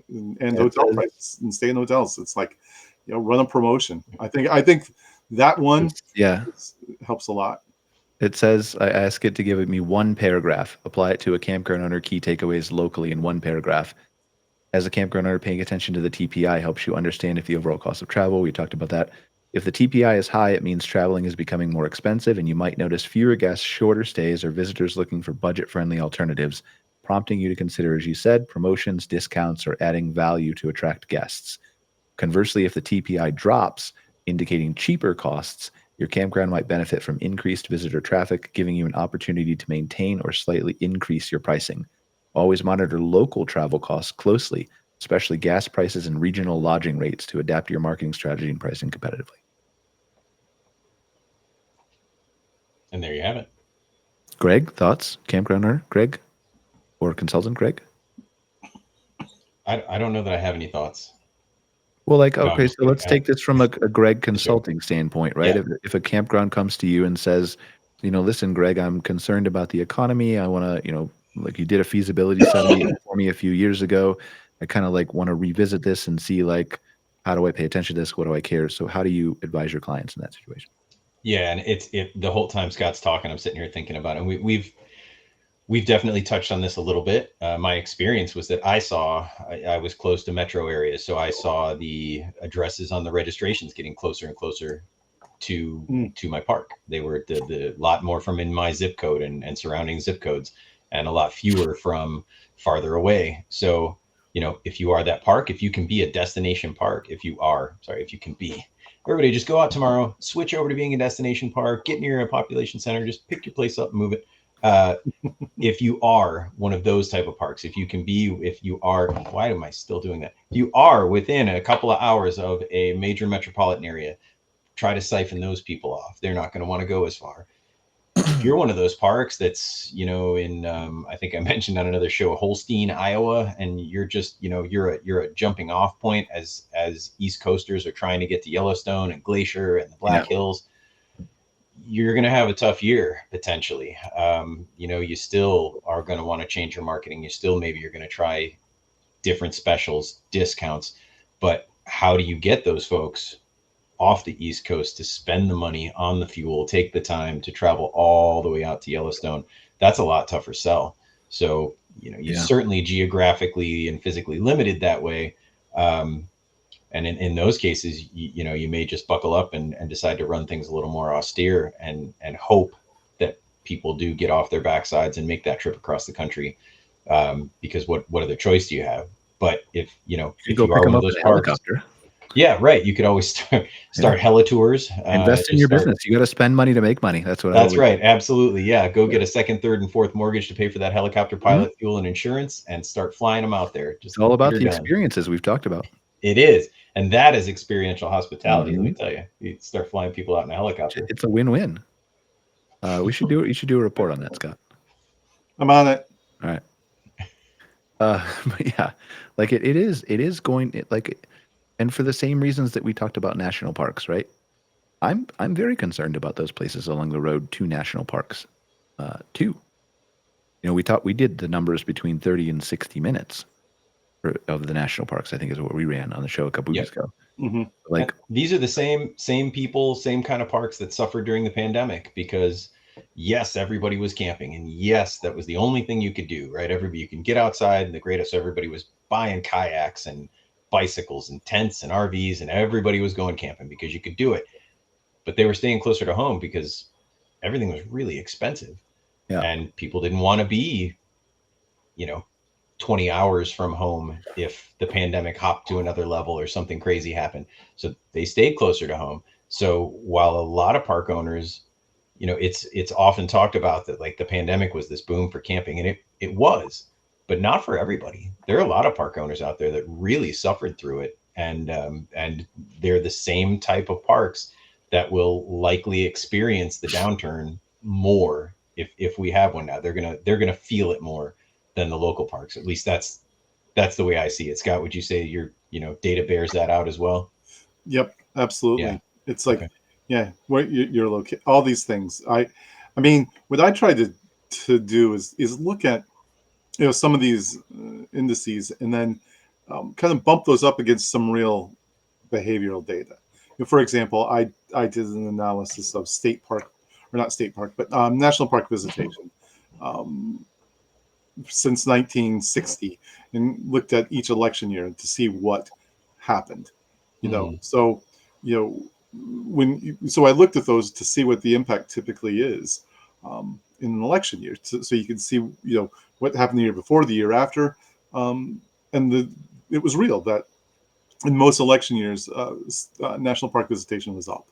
and hotel prices and stay in hotels. It's like, run a promotion. I think that one helps a lot. It says, I ask it to give me one paragraph, apply it to a campground owner, key takeaways locally in one paragraph. As a campground owner, paying attention to the TPI helps you understand if the overall cost of travel, we talked about that. If the TPI is high, it means traveling is becoming more expensive, and you might notice fewer guests, shorter stays, or visitors looking for budget-friendly alternatives, prompting you to consider, as you said, promotions, discounts, or adding value to attract guests. Conversely, if the TPI drops, indicating cheaper costs, your campground might benefit from increased visitor traffic, giving you an opportunity to maintain or slightly increase your pricing. Always monitor local travel costs closely, especially gas prices and regional lodging rates, to adapt your marketing strategy and pricing competitively. And there you have it. Greg, thoughts? Campground owner, Greg? Or consultant, Greg? I don't know that I have any thoughts. Well, okay, so let's take this from a Greg consulting standpoint, right? Yeah. If a campground comes to you and says, listen, Greg, I'm concerned about the economy. I want to, like you did a feasibility study for me a few years ago. I kind of want to revisit this and see how do I pay attention to this? What do I care? So how do you advise your clients in that situation? Yeah, and the whole time Scott's talking, I'm sitting here thinking about it. And we've definitely touched on this a little bit. My experience was that I was close to metro areas, so I saw the addresses on the registrations getting closer and closer to my park. They were the lot more from in my zip code and surrounding zip codes, and a lot fewer from farther away. So, if you are that park, if you can be a destination park, if you can be, everybody just go out tomorrow, switch over to being a destination park, get near a population center, just pick your place up and move it. If you are one of those type of parks, if you are, why am I still doing that? If you are within a couple of hours of a major metropolitan area, try to siphon those people off. They're not going to want to go as far. If you're one of those parks that's, in, I think I mentioned on another show, Holstein, Iowa, and you're just, you're a jumping off point as East Coasters are trying to get to Yellowstone and Glacier and the Black Hills, you're going to have a tough year potentially. You still are going to want to change your marketing. You're going to try different specials, discounts, but how do you get those folks off the East Coast to spend the money on the fuel, take the time to travel all the way out to Yellowstone? That's a lot tougher sell. So you're certainly geographically and physically limited that way. And in those cases, you may just buckle up and decide to run things a little more austere and hope that people do get off their backsides and make that trip across the country. Because what other choice do you have? But if you go are pick one them of up those in a parks, helicopter. yeah, right. You could always start heli tours. Invest in your business. You got to spend money to make money. That's right. Absolutely. Yeah. Go get a second, third, and fourth mortgage to pay for that helicopter pilot fuel and insurance, and start flying them out there. It's all about the experiences we've talked about. It is. And that is experiential hospitality. Let me tell you, you start flying people out in a helicopter. It's a win-win. We should do it. You should do a report on that, Scott. I'm on it. All right. But yeah, like it is going like, and for the same reasons that we talked about national parks, right? I'm very concerned about those places along the road to national parks, too. We did the numbers between 30 and 60 minutes of the national parks, I think is what we ran on the show a couple weeks ago. Like, and these are the same people, same kind of parks that suffered during the pandemic, because yes, everybody was camping, and yes, that was the only thing you could do, right? You can get outside, and the greatest, everybody was buying kayaks and bicycles and tents and RVs, and everybody was going camping because you could do it. But they were staying closer to home because everything was really expensive. Yeah. And people didn't want to be, 20 hours from home if the pandemic hopped to another level or something crazy happened. So they stayed closer to home. So while a lot of park owners, it's often talked about that like the pandemic was this boom for camping, and it was, but not for everybody. There are a lot of park owners out there that really suffered through it. And they're the same type of parks that will likely experience the downturn more if we have one now. They're gonna feel it more than the local parks. At least that's the way I see it. Scott, would you say your data bears that out as well? Yep, absolutely. Yeah. It's like, where you're located, all these things. I mean, what I try to do is look at some of these indices, and then kind of bump those up against some real behavioral data. For example, I did an analysis of national park visitation since 1960, and looked at each election year to see what happened. So I looked at those to see what the impact typically is in an election year, so you can see what happened the year before, the year after, and it was real that in most election years, national park visitation was up.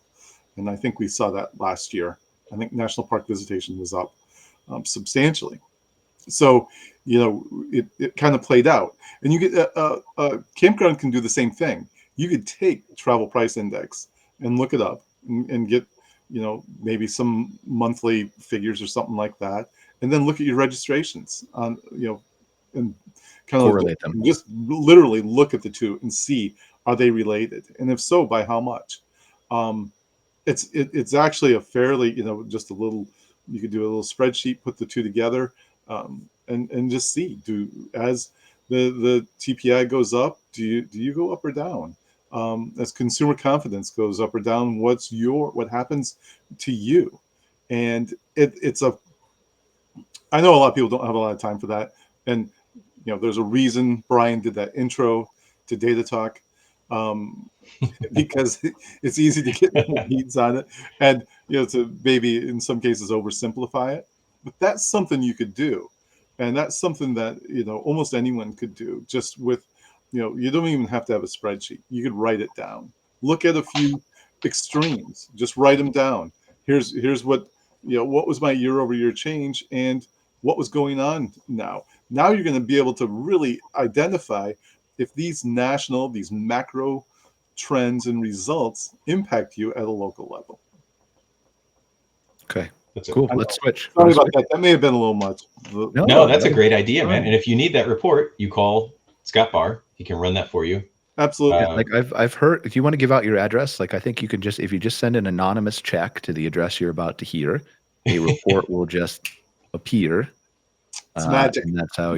And I think we saw that last year. I think national park visitation was up substantially. So, it kind of played out. And you get a campground can do the same thing. You could take travel price index and look it up and get, maybe some monthly figures or something like that. And then look at your registrations on, and kind of correlate them. Just literally look at the two and see, are they related? And if so, by how much? It's actually a fairly, just a little, you could do a little spreadsheet, put the two together, and just see, as the TPI goes up, do you go up or down? As consumer confidence goes up or down, what happens to you? And I know a lot of people don't have a lot of time for that. And, there's a reason Brian did that intro to Data Talk, because it's easy to get needs on it, and to maybe in some cases oversimplify it. But that's something you could do, and that's something that almost anyone could do. Just with you don't even have to have a spreadsheet. You could write it down. Look at a few extremes. Just write them down. Here's what what was my year-over-year change, and what was going on now. Now you're going to be able to really identify if these macro trends and results impact you at a local level. Okay, cool. Let's switch. Sorry about that. That may have been a little much. No, that's a great idea, man. And if you need that report, you call Scott Barr. He can run that for you. Absolutely. Like I've heard, if you want to give out your address, like I think you can if you just send an anonymous check to the address you're about to hear, a report will just appear. It's magic. And that's how,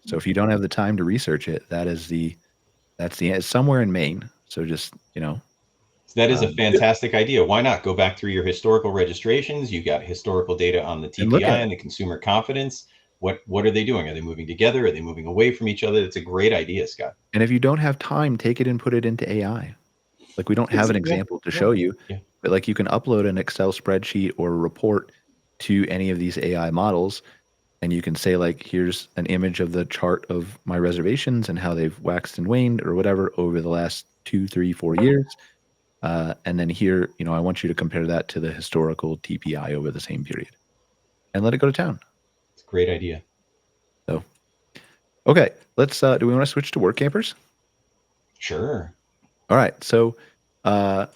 So if you don't have the time to research it, that's it's somewhere in Maine. So just, That is a fantastic idea. Why not go back through your historical registrations? You got historical data on the TPI and the consumer confidence. What are they doing? Are they moving together? Are they moving away from each other? It's a great idea, Scott. And if you don't have time, take it and put it into AI. Like, we don't have an example to show you, Yeah. but like you can upload an Excel spreadsheet or a report to any of these AI models, and you can say like, here's an image of the chart of my reservations and how they've waxed and waned or whatever over the last 2, 3, 4 years. And then here, I want you to compare that to the historical TPI over the same period and let it go to town. It's a great idea. So, okay, let's, do we want to switch to work campers? Sure. All right. So, I'm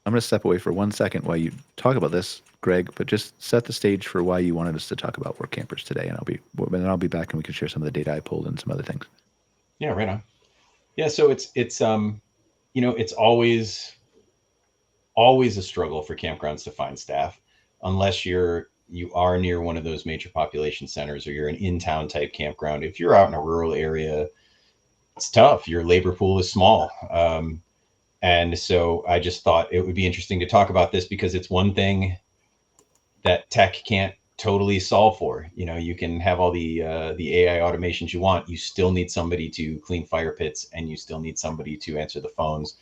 going to step away for 1 second while you talk about this, Greg, but just set the stage for why you wanted us to talk about work campers today. And I'll be back and we can share some of the data I pulled and some other things. Yeah, right on. Yeah. So it's always a struggle for campgrounds to find staff unless you are near one of those major population centers or you're an in-town type campground. If you're out in a rural area, it's tough. Your labor pool is small. And so I just thought it would be interesting to talk about this because it's one thing that tech can't totally solve for. You can have all the AI automations you want. You still need somebody to clean fire pits and you still need somebody to answer the phones.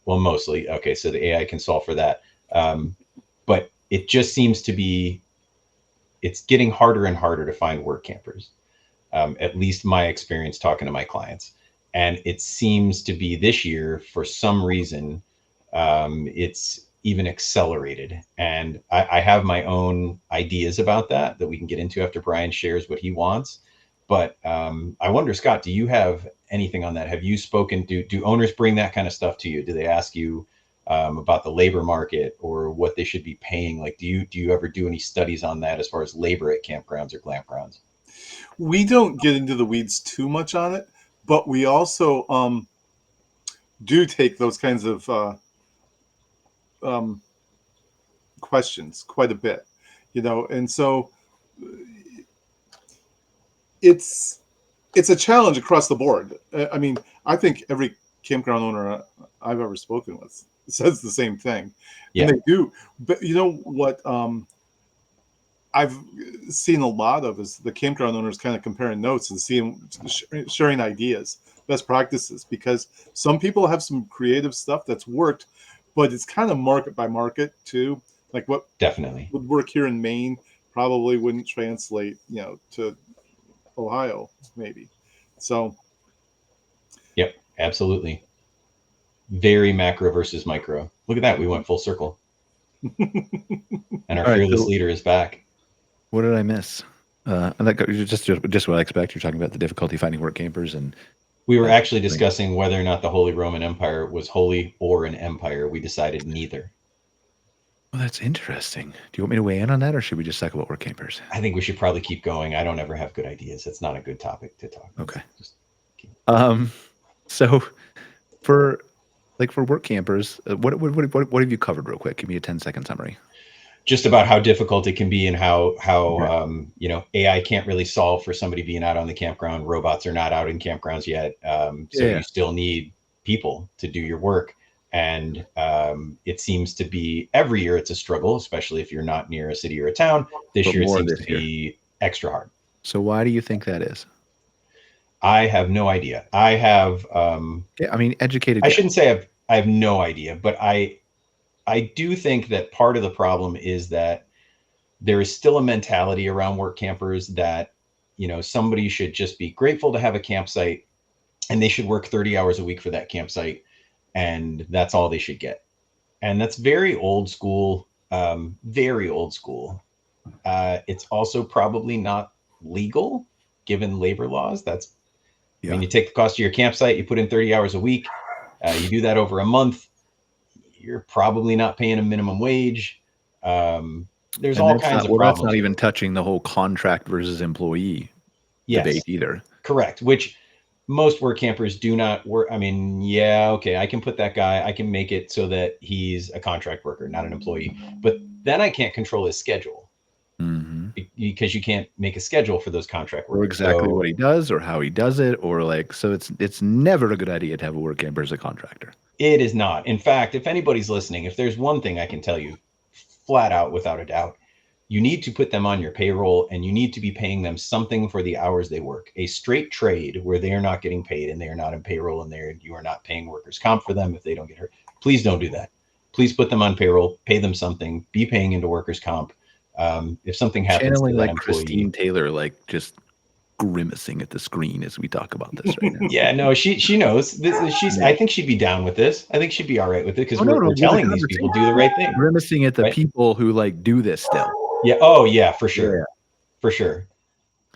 Well, mostly. Okay, so the AI can solve for that. But it just seems to be, it's getting harder and harder to find work campers. At least my experience talking to my clients. And it seems to be this year, for some reason, it's even accelerated. And I have my own ideas about that we can get into after Brian shares what he wants. But I wonder, Scott, do you have anything on that? Have you spoken, do owners bring that kind of stuff to you? Do they ask you about the labor market or what they should be paying? Like, do you ever do any studies on that as far as labor at campgrounds or glampgrounds? We don't get into the weeds too much on it, but we also do take those kinds of questions quite a bit, and so it's a challenge across the board. I mean, I think every campground owner I've ever spoken with says the same thing, Yeah. and they do. But you know what? I've seen a lot of is the campground owners kind of comparing notes and sharing ideas, best practices, because some people have some creative stuff that's worked, but it's kind of market by market too. Like what Definitely would work here in Maine probably wouldn't translate, to Ohio maybe. So. Yep, absolutely. Very macro versus micro. Look at that. We went full circle. And our fearless leader is back. What did I miss? And that just what I expect. You're talking about the difficulty finding work campers, and we were actually discussing whether or not the Holy Roman Empire was holy or an empire. We decided neither. Well, that's interesting. Do you want me to weigh in on that, or should we just talk about work campers? I think we should probably keep going. I don't ever have good ideas. It's not a good topic to talk about. Okay. So for work campers, what have you covered real quick? Give me a 10-second summary. Just about how difficult it can be and how AI can't really solve for somebody being out on the campground. Robots are not out in campgrounds yet. You still need people to do your work. And it seems to be every year it's a struggle, especially if you're not near a city or a town. This year it seems to be extra hard. So why do you think that is? I have no idea. I have educated. I shouldn't say I have no idea, but I do think that part of the problem is that there is still a mentality around work campers that, somebody should just be grateful to have a campsite and they should work 30 hours a week for that campsite. And that's all they should get. And that's very old school, very old school. It's also probably not legal given labor laws. I mean, you take the cost of your campsite, you put in 30 hours a week, you do that over a month. You're probably not paying a minimum wage. There's all kinds of problems. That's not even touching the whole contract versus employee debate either. Correct. Which most work campers do not work. I mean, okay, I can put that guy, I can make it so that he's a contract worker, not an employee. But then I can't control his schedule because you can't make a schedule for those contract workers. Or exactly what he does or how he does it, or so it's never a good idea to have a work camper as a contractor. It is not. In fact, if anybody's listening, if there's one thing I can tell you flat out without a doubt, you need to put them on your payroll, and you need to be paying them something for the hours they work. A straight trade where they are not getting paid and they are not in payroll and you are not paying workers' comp for them if they don't get hurt. Please don't do that. Please put them on payroll, pay them something, be paying into workers' comp. If something happens Channeling to that like employee, Christine Taylor, like just grimacing at the screen as we talk about this right now. yeah, no, she knows. She's. Yeah. I think she'd be down with this. I think she'd be all right with it because Oh, no, we're there's a telling these people do the right thing. Grimacing at the right? people who like do this still. Yeah. Oh, yeah, for sure. Yeah. For sure.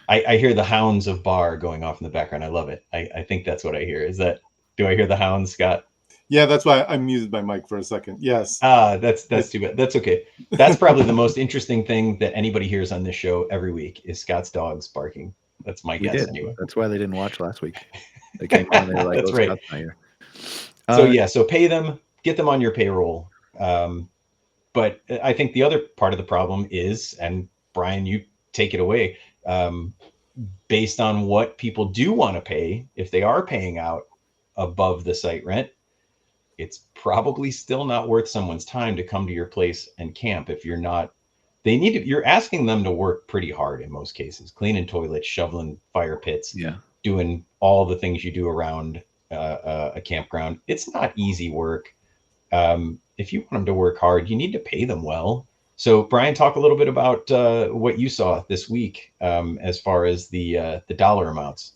I hear the hounds of Bar going off in the background. I love it. I think that's what I hear. Do I hear the hounds, Scott? Yeah, that's why I muted my mic for a second. Yes. That's too bad. That's okay. That's probably the most interesting thing that anybody hears on this show every week is Scott's dogs barking. That's my guess anyway. That's why they didn't watch last week. They came on, they were like, that's oh, right. Scott's not here. So pay them, get them on your payroll. But I think the other part of the problem is, and Brian, you take it away, based on what people do want to pay, if they are paying out above the site rent, it's probably still not worth someone's time to come to your place and camp if you're not. You're asking them to work pretty hard in most cases, cleaning toilets, shoveling fire pits, doing all the things you do around a campground. It's not easy work. If you want them to work hard, you need to pay them well. So Brian, talk a little bit about what you saw this week as far as the dollar amounts.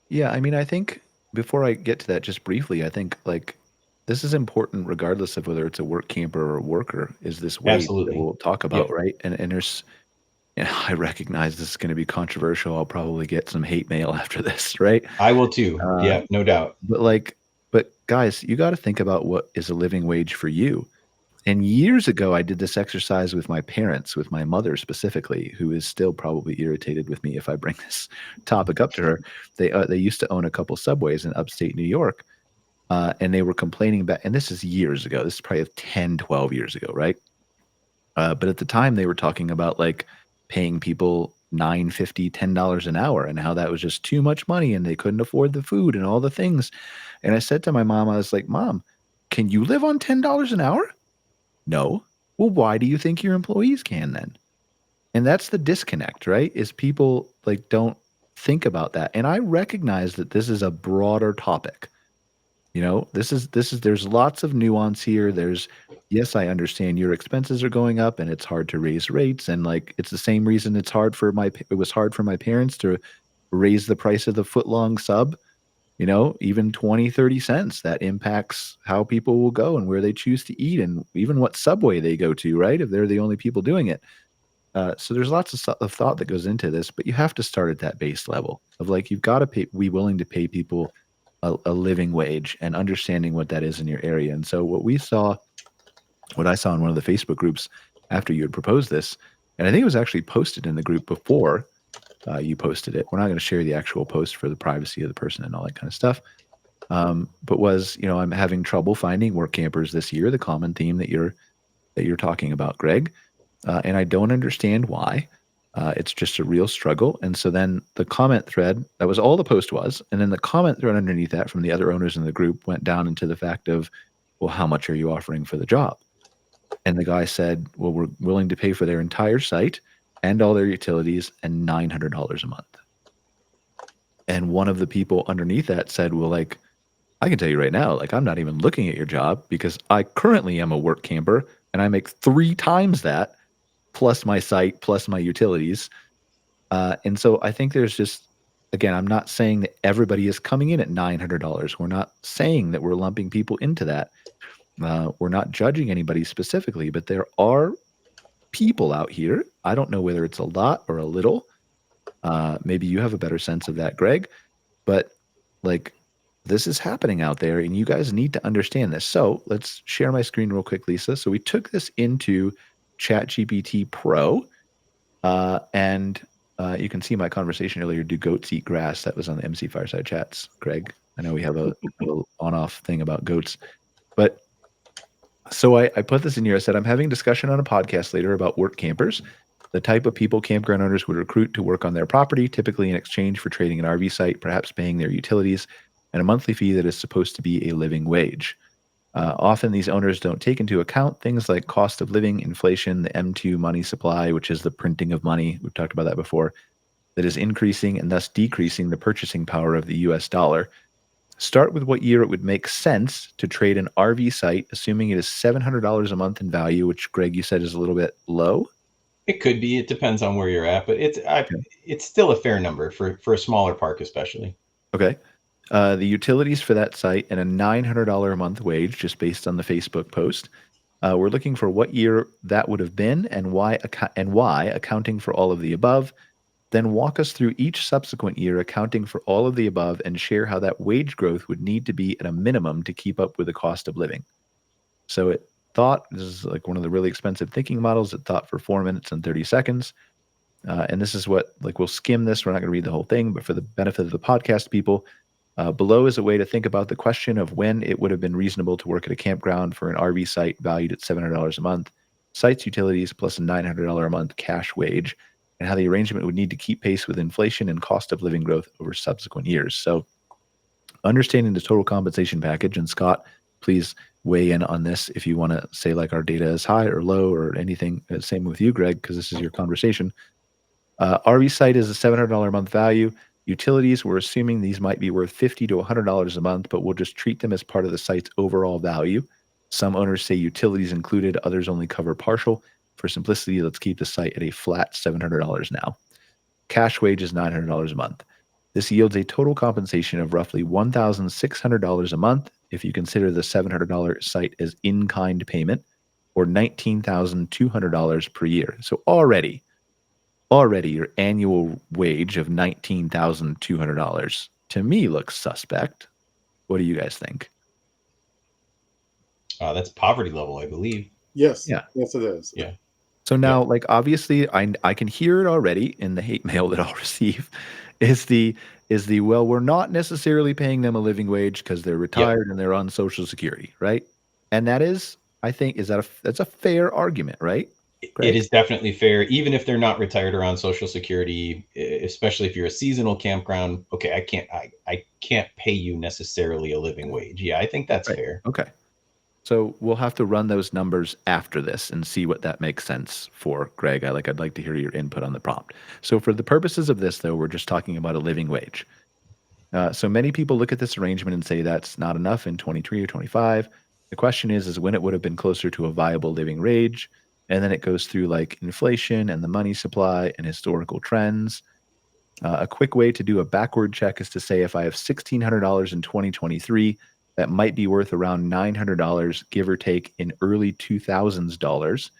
Yeah, I mean, I think before I get to that, just briefly, I think like this is important regardless of whether it's a work camper or a worker, is this wage that we'll talk about, right? And there's, I recognize this is going to be controversial. I'll probably get some hate mail after this, right? I will too. Yeah, no doubt. But guys, you got to think about what is a living wage for you. And years ago, I did this exercise with my parents, with my mother specifically, who is still probably irritated with me if I bring this topic up to her. They used to own a couple Subways in upstate New York, and they were complaining about, and this is years ago. This is probably 10, 12 years ago, right? But at the time, they were talking about like paying people $9.50, $10 an hour, and how that was just too much money, and they couldn't afford the food and all the things. And I said to my mom, I was like, Mom, can you live on $10 an hour? No. Well, why do you think your employees can then? And that's the disconnect, right? Is people like don't think about that. And I recognize that this is a broader topic. You know, there's lots of nuance here. Yes, I understand your expenses are going up and it's hard to raise rates. And like, it's the same reason it was hard for my parents to raise the price of the foot-long sub. You know, even 20, 30 cents, that impacts how people will go and where they choose to eat and even what Subway they go to, right? If they're the only people doing it. So there's lots of thought that goes into this, but you have to start at that base level of like, you've got to be willing to pay people a living wage and understanding what that is in your area. And so what I saw in one of the Facebook groups after you had proposed this, and I think it was actually posted in the group before you posted it. We're not going to share the actual post for the privacy of the person and all that kind of stuff. But I'm having trouble finding work campers this year, the common theme that you're talking about, Greg. And I don't understand why. It's just a real struggle. And so then the comment thread, that was all the post was. And then the comment thread underneath that from the other owners in the group went down into the fact of, well, how much are you offering for the job? And the guy said, well, we're willing to pay for their entire site and all their utilities and $900 a month. And one of the people underneath that said, well, like, I can tell you right now, like, I'm not even looking at your job because I currently am a work camper and I make 3 times that plus my site, plus my utilities. And so I think there's just, again, I'm not saying that everybody is coming in at $900. We're not saying that we're lumping people into that. We're not judging anybody specifically, but there are people out here. I don't know whether it's a lot or a little. Maybe you have a better sense of that, Greg. But like, this is happening out there, and you guys need to understand this. So let's share my screen real quick, Lisa. So we took this into ChatGPT Pro, and you can see my conversation earlier. Do goats eat grass? That was on the MC Fireside Chats, Greg. I know we have a little on-off thing about goats, but so I put this in here. I said, I'm having a discussion on a podcast later about work campers, the type of people campground owners would recruit to work on their property, typically in exchange for trading an RV site, perhaps paying their utilities, and a monthly fee that is supposed to be a living wage. Often these owners don't take into account things like cost of living, inflation, the M2 money supply, which is the printing of money. We've talked about that before, that is increasing and thus decreasing the purchasing power of the US dollar. Start with what year it would make sense to trade an RV site, assuming it is $700 a month in value, which Greg, you said is a little bit low. It could be. It depends on where you're at, but it's still a fair number for a smaller park, especially. Okay. The utilities for that site and a $900 a month wage, just based on the Facebook post. We're looking for what year that would have been and why, accounting for all of the above. Then walk us through each subsequent year, accounting for all of the above, and share how that wage growth would need to be at a minimum to keep up with the cost of living. So it thought, this is like one of the really expensive thinking models, it thought for 4 minutes and 30 seconds. And this is what, like, we'll skim this. We're not going to read the whole thing, but for the benefit of the podcast people, below is a way to think about the question of when it would have been reasonable to work at a campground for an RV site valued at $700 a month, sites utilities plus a $900 a month cash wage, and how the arrangement would need to keep pace with inflation and cost of living growth over subsequent years. So understanding the total compensation package, and Scott, please weigh in on this if you want to say like our data is high or low or anything. Same with you, Greg, because this is your conversation. RV site is a $700 a month value. Utilities, we're assuming these might be worth $50 to $100 a month, but we'll just treat them as part of the site's overall value. Some owners say utilities included, others only cover partial. For simplicity, let's keep the site at a flat $700 now. Cash wage is $900 a month. This yields a total compensation of roughly $1,600 a month if you consider the $700 site as in-kind payment, or $19,200 per year. So already your annual wage of $19,200 to me looks suspect. What do you guys think? That's poverty level, I believe. Yes. Yeah. Yes, it is. Yeah. So now, like, obviously, I can hear it already in the hate mail that I'll receive. Is the well, we're not necessarily paying them a living wage because they're retired and they're on Social Security, right? And that is, I think, that's a fair argument, right? It is definitely fair, even if they're not retired or on Social Security, especially if you're a seasonal campground. Okay, I can't pay you necessarily a living wage. Yeah, I think that's fair. Okay. So we'll have to run those numbers after this and see what that makes sense for, Greg. I'd like to hear your input on the prompt. So for the purposes of this, though, we're just talking about a living wage. So many people look at this arrangement and say that's not enough in 23 or 25. The question is when it would have been closer to a viable living wage. And then it goes through like inflation and the money supply and historical trends. A quick way to do a backward check is to say if I have $1,600 in 2023, that might be worth around $900, give or take, in early 2000s dollars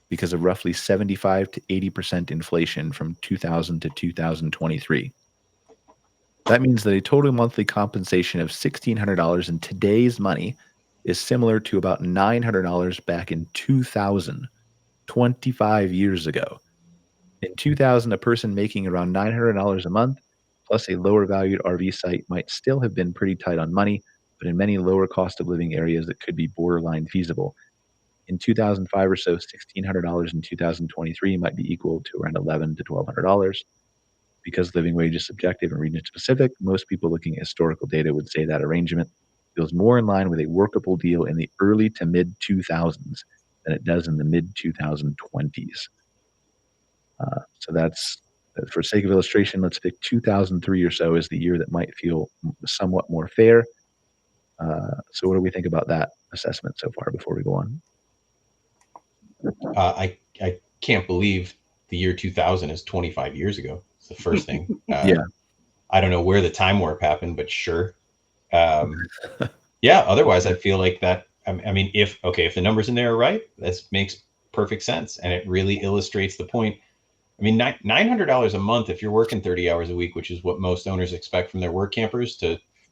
because of roughly 75 to 80% inflation from 2000 to 2023. That means that a total monthly compensation of $1,600 in today's money is similar to about $900 back in 2000, 25 years ago. In 2000, a person making around $900 a month plus a lower valued RV site might still have been pretty tight on money, but in many lower cost of living areas that could be borderline feasible. In 2005 or so, $1,600 in 2023 might be equal to around $1,100 to $1,200. Because living wage is subjective and region specific, most people looking at historical data would say that arrangement feels more in line with a workable deal in the early to mid 2000s than it does in the mid 2020s. So that's, for sake of illustration, let's pick 2003 or so as the year that might feel somewhat more fair. So what do we think about that assessment so far before we go on? I can't believe the year 2000 is 25 years ago. It's the first thing. Yeah. I don't know where the time warp happened, but sure. Yeah. Otherwise, I feel like that. I mean, if the numbers in there are right, this makes perfect sense, and it really illustrates the point. I mean, $900 a month if you're working 30 hours a week, which is what most owners expect from their work campers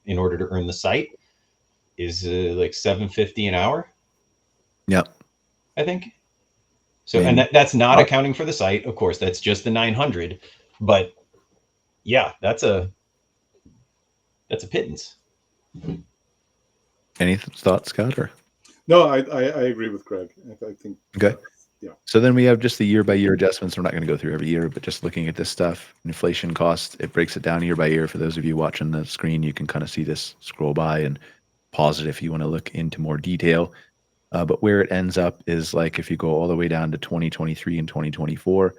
in order to earn the site, is like $750 an hour. Yep. I think. So, and that's not accounting for the site, of course. That's just the 900. But yeah, that's a pittance. Any thoughts, Scott? Or No, I agree with Greg. I think. Okay. Yeah. So then we have just the year-by-year adjustments. We're not going to go through every year, but just looking at this stuff, inflation costs, it breaks it down year by year. For those of you watching the screen, you can kind of see this scroll by and pause it if you want to look into more detail. But where it ends up is like if you go all the way down to 2023 and 2024,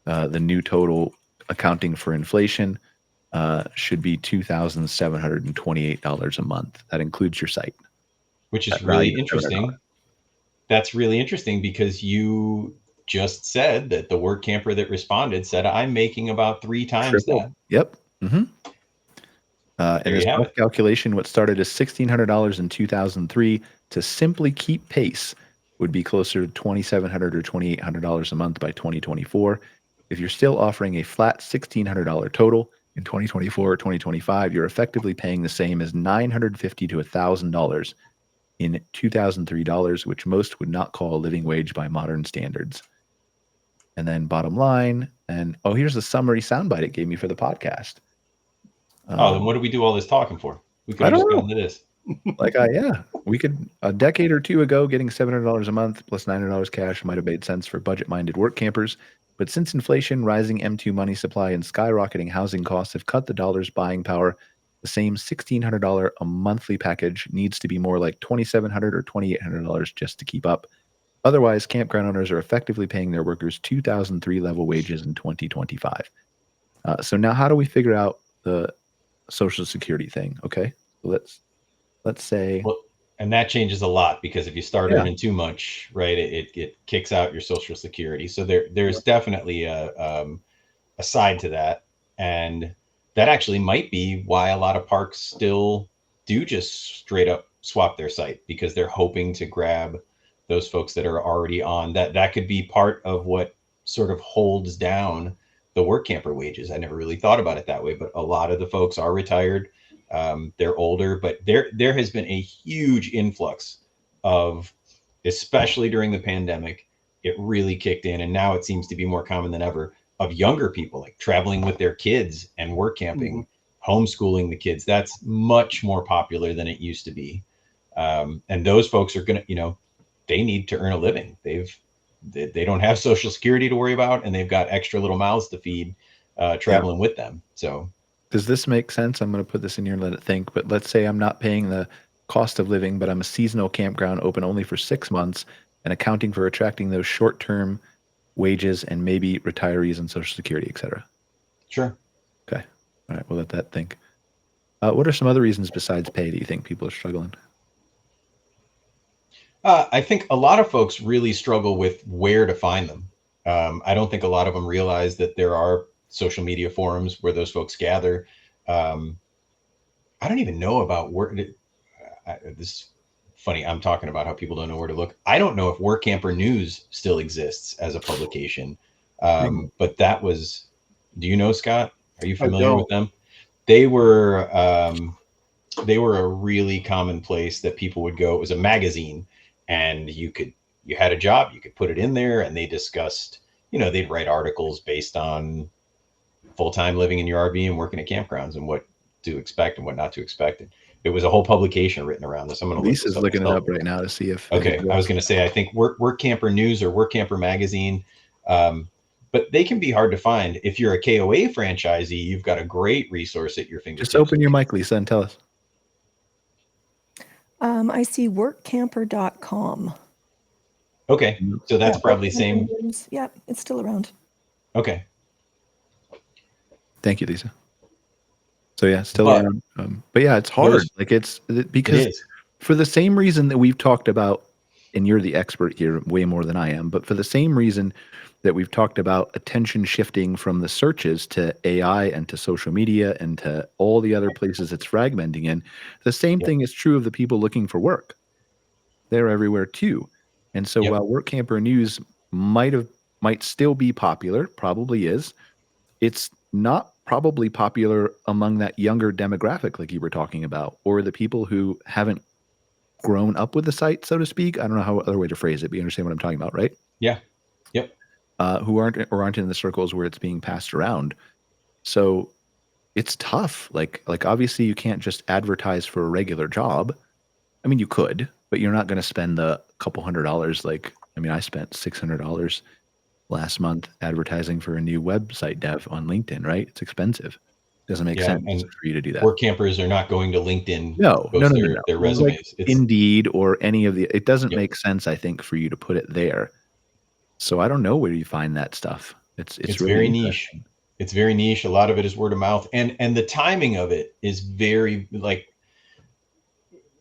the new total accounting for inflation should be $2,728 a month. That includes your site. Which is That really value is $700. interesting. That's really interesting because you just said that the work camper that responded said, I'm making about 3 times Triple. that. Yep. And There this you have it. calculation, what started as $1,600 in 2003 to simply keep pace would be closer to $2,700 or $2,800 a month by 2024. If you're still offering a flat $1,600 total in 2024 or 2025, you're effectively paying the same as $950 to $1,000 in 2003 dollars, which most would not call a living wage by modern standards. And then bottom line, and here's the summary soundbite it gave me for the podcast. Then what do we do all this talking for? We could I have just don't gone to this. We could, a decade or two ago, getting $700 a month plus $900 cash might have made sense for budget-minded work campers. But since inflation, rising M2 money supply, and skyrocketing housing costs have cut the dollar's buying power, the same $1,600 a monthly package needs to be more like $2,700 or $2,800 just to keep up. Otherwise, campground owners are effectively paying their workers 2003 level wages in 2025. So now how do we figure out the Social Security thing? Okay, let's say... Well, and that changes a lot because if you start earning too much, right, it kicks out your Social Security. So there's definitely a side to that. And that actually might be why a lot of parks still do just straight up swap their site, because they're hoping to grab those folks that are already on. That could be part of what sort of holds down the work camper wages. I never really thought about it that way, but a lot of the folks are retired. They're older, but there has been a huge influx of, especially during the pandemic, it really kicked in. And now it seems to be more common than ever, of younger people like traveling with their kids and work camping, homeschooling the kids. That's much more popular than it used to be. And those folks are going to, they need to earn a living. They don't have Social Security to worry about, and they've got extra little mouths to feed traveling with them. So does this make sense? I'm going to put this in here and let it think. But let's say I'm not paying the cost of living, but I'm a seasonal campground open only for 6 months and accounting for attracting those short-term wages and maybe retirees and Social Security, et cetera. Sure. Okay. All right. We'll let that think. What are some other reasons besides pay do you think people are struggling? I think a lot of folks really struggle with where to find them. I don't think a lot of them realize that there are social media forums where those folks gather. I don't even know about where this is funny. I'm talking about how people don't know where to look. I don't know if Work Camper News still exists as a publication. But that was, do you know, Scott? Are you familiar with them? They were a really common place that people would go. It was a magazine, and you had a job, you could put it in there, and they discussed, they'd write articles based on full-time living in your RV and working at campgrounds and what to expect and what not to expect. It was a whole publication written around this. I'm going to Lisa's looking it up right now to see if. Okay, I was going to say, I think Work Camper News or Work Camper Magazine, but they can be hard to find. If you're a KOA franchisee, you've got a great resource at your fingertips. Just open your mic, Lisa, and tell us. I see workcamper.com. Okay, so that's probably the same. Yeah, it's still around. Okay. Thank you, Lisa. So yeah, still around. But yeah, it's hard. Because for the same reason that we've talked about, and you're the expert here way more than I am, but for the same reason that we've talked about attention shifting from the searches to AI and to social media and to all the other places it's fragmenting in, the same thing is true of the people looking for work. They're everywhere too. And so while Work Camper News might still be popular, probably is, it's not probably popular among that younger demographic like you were talking about, or the people who haven't grown up with the site, so to speak. I don't know how other way to phrase it, but you understand what I'm talking about, right? Yeah. Yep. Who aren't in the circles where it's being passed around. So it's tough. Like obviously you can't just advertise for a regular job. I mean, you could, but you're not going to spend the couple $100. I spent $600 last month advertising for a new website dev on LinkedIn, right? It's expensive. Doesn't make Yeah, sense and for you to do that. work campers are not going to LinkedIn No. post their Like resumes. Indeed or any of the. It doesn't Yep. make sense, I think, for you to put it there. So I don't know where you find that stuff. It's really very niche. interesting. It's very niche. A lot of it is word of mouth, and the timing of it is very, like,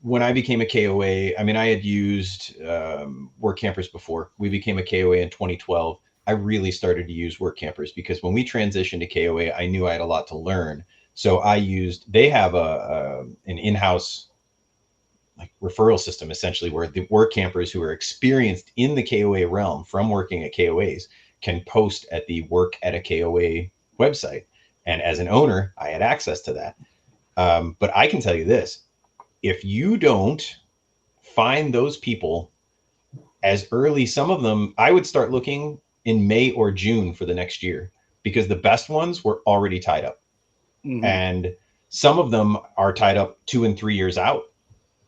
when I became a KOA. I mean, I had used work campers before. We became a KOA in 2012. I really started to use work campers because when we transitioned to KOA, I knew I had a lot to learn. So they have an in-house like referral system, essentially, where the work campers who are experienced in the KOA realm from working at KOAs can post at the Work at a KOA website. And as an owner, I had access to that. But I can tell you this, if you don't find those people as early, some of them, I would start looking in May or June for the next year, because the best ones were already tied up. Mhm. And some of them are tied up 2 and 3 years out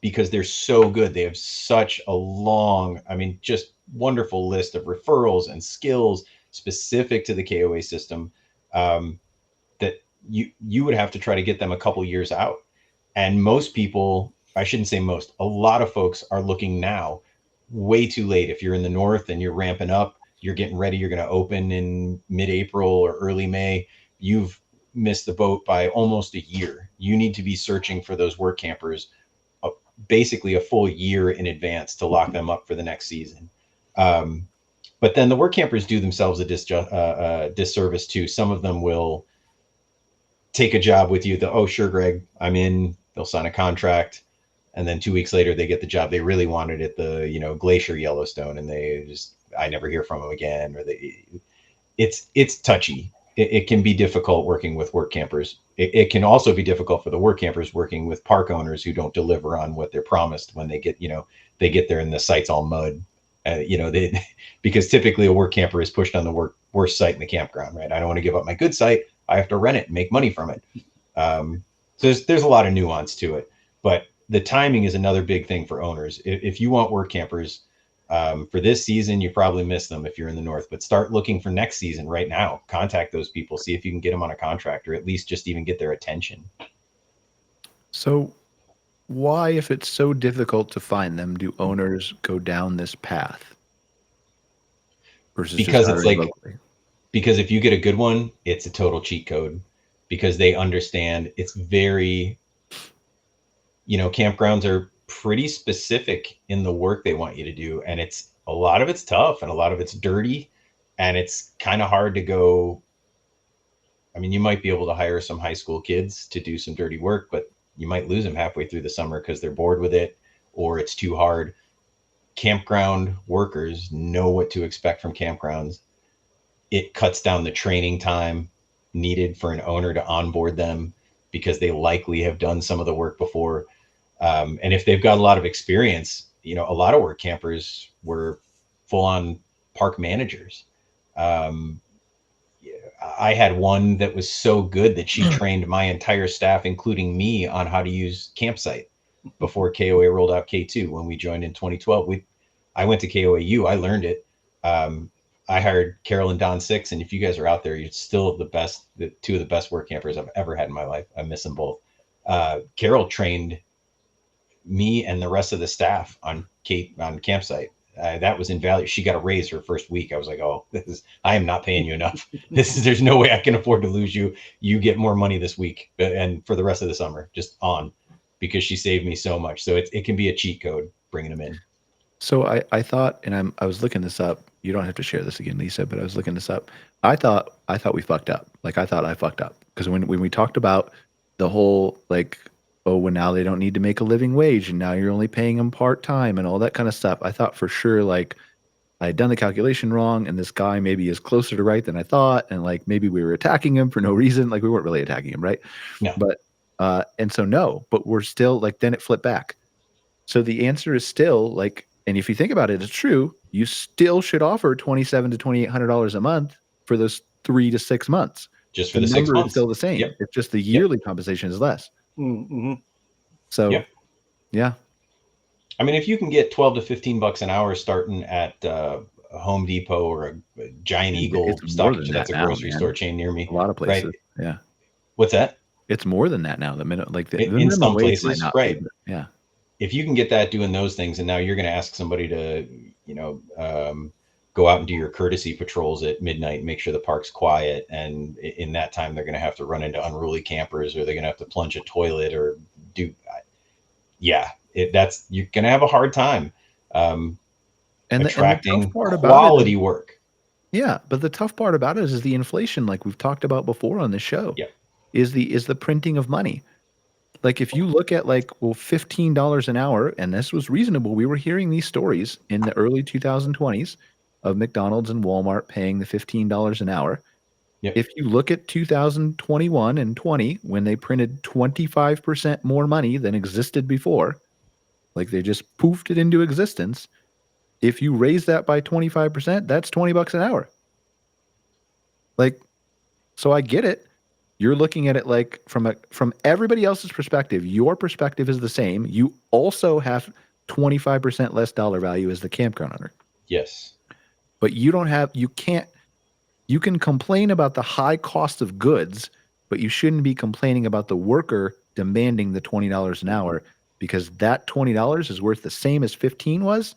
because they're so good. They have such a long, I mean, just wonderful list of referrals and skills specific to the KOA system, that you would have to try to get them a couple years out. And most people, I shouldn't say most, a lot of folks are looking now way too late. If you're in the north and you're ramping up, you're getting ready, you're going to open in mid-April or early May, you've missed the boat by almost a year. You need to be searching for those work campers basically a full year in advance to lock them up for the next season. But then the work campers do themselves a disservice too. Some of them will take a job with you. Oh, sure, Greg, I'm in. They'll sign a contract, and then 2 weeks later they get the job they really wanted at the Glacier Yellowstone, and I never hear from them again. Or it's touchy. It can be difficult working with work campers. It can also be difficult for the work campers working with park owners who don't deliver on what they're promised when they get there and the site's all mud. Because typically a work camper is pushed on the worst site in the campground, right? I don't want to give up my good site. I have to rent it and make money from it. So there's a lot of nuance to it, but the timing is another big thing for owners. If you want work campers for this season, you probably miss them if you're in the north, but start looking for next season right now. Contact those people, see if you can get them on a contract, or at least just even get their attention. So why, if it's so difficult to find them, do owners go down this path versus Because just it's hiring like, locally? because if you get a good one, it's a total cheat code, because they understand it's very, campgrounds are pretty specific in the work they want you to do. And a lot of it's tough and a lot of it's dirty, and it's kind of hard to go. I mean, you might be able to hire some high school kids to do some dirty work, but you might lose them halfway through the summer because they're bored with it or it's too hard. Campground workers know what to expect from campgrounds. It cuts down the training time needed for an owner to onboard them, because they likely have done some of the work before. And if they've got a lot of experience, a lot of work campers were full on park managers. I had one that was so good that she trained my entire staff, including me, on how to use Campsite before KOA rolled out K2 when we joined in 2012. I went to KOAU, I learned it. I hired Carol and Don Six, and if you guys are out there, you're still two of the best work campers I've ever had in my life. I miss them both. Carol trained me and the rest of the staff on Campsite. That was invaluable. She got a raise her first week. I was like, oh, I am not paying you enough. There's no way I can afford to lose you. You get more money this week and for the rest of the summer, just on, because she saved me so much. So it can be a cheat code bringing them in. So I thought, and I was looking this up. You don't have to share this again, Lisa, but I was looking this up. I thought we fucked up. Like, I thought I fucked up, because when we talked about the whole, like, oh, well, now they don't need to make a living wage, and now you're only paying them part-time and all that kind of stuff, I thought for sure, like, I had done the calculation wrong, and this guy maybe is closer to right than I thought, and, like, maybe we were attacking him for no reason. Like, we weren't really attacking him, right? No. But and so no, but we're still, like, then it flipped back. So the answer is still, like, and if you think about it, it's true. You still should offer $2,700 to $2,800 a month for those 3 to 6 months. Just for the 6 number is months. still the same. Yep. It's just the yearly compensation is less. Mm-hmm. So, Yep. yeah. I mean, if you can get $12 to $15 an hour starting at a Home Depot or a Giant Eagle It's stock, more than that's that a now, grocery man. store chain near me. A lot of places. Right? Yeah. What's that? It's more than that now. The minute, like the In minimum some wage might places, not be, right? but yeah. If you can get that doing those things, and now you're going to ask somebody to, go out and do your courtesy patrols at midnight and make sure the park's quiet, and in that time they're going to have to run into unruly campers, or they're going to have to plunge a toilet, or do, yeah, that's you're going to have a hard time And the tough attracting part about it quality is, work. yeah, but the tough part about it is the inflation, like we've talked about before on this show, Yeah. is the printing of money. Like if you look at like, well, $15 an hour, and this was reasonable. We were hearing these stories in the early 2020s of McDonald's and Walmart paying the $15 an hour. Yep. If you look at 2021 and 20, when they printed 25% more money than existed before, like they just poofed it into existence. If you raise that by 25%, that's $20 an hour. Like, so I get it. You're looking at it like from everybody else's perspective. Your perspective is the same. You also have 25% less dollar value as the campground owner. Yes. But you can complain about the high cost of goods, but you shouldn't be complaining about the worker demanding the $20 an hour, because that $20 is worth the same as 15 was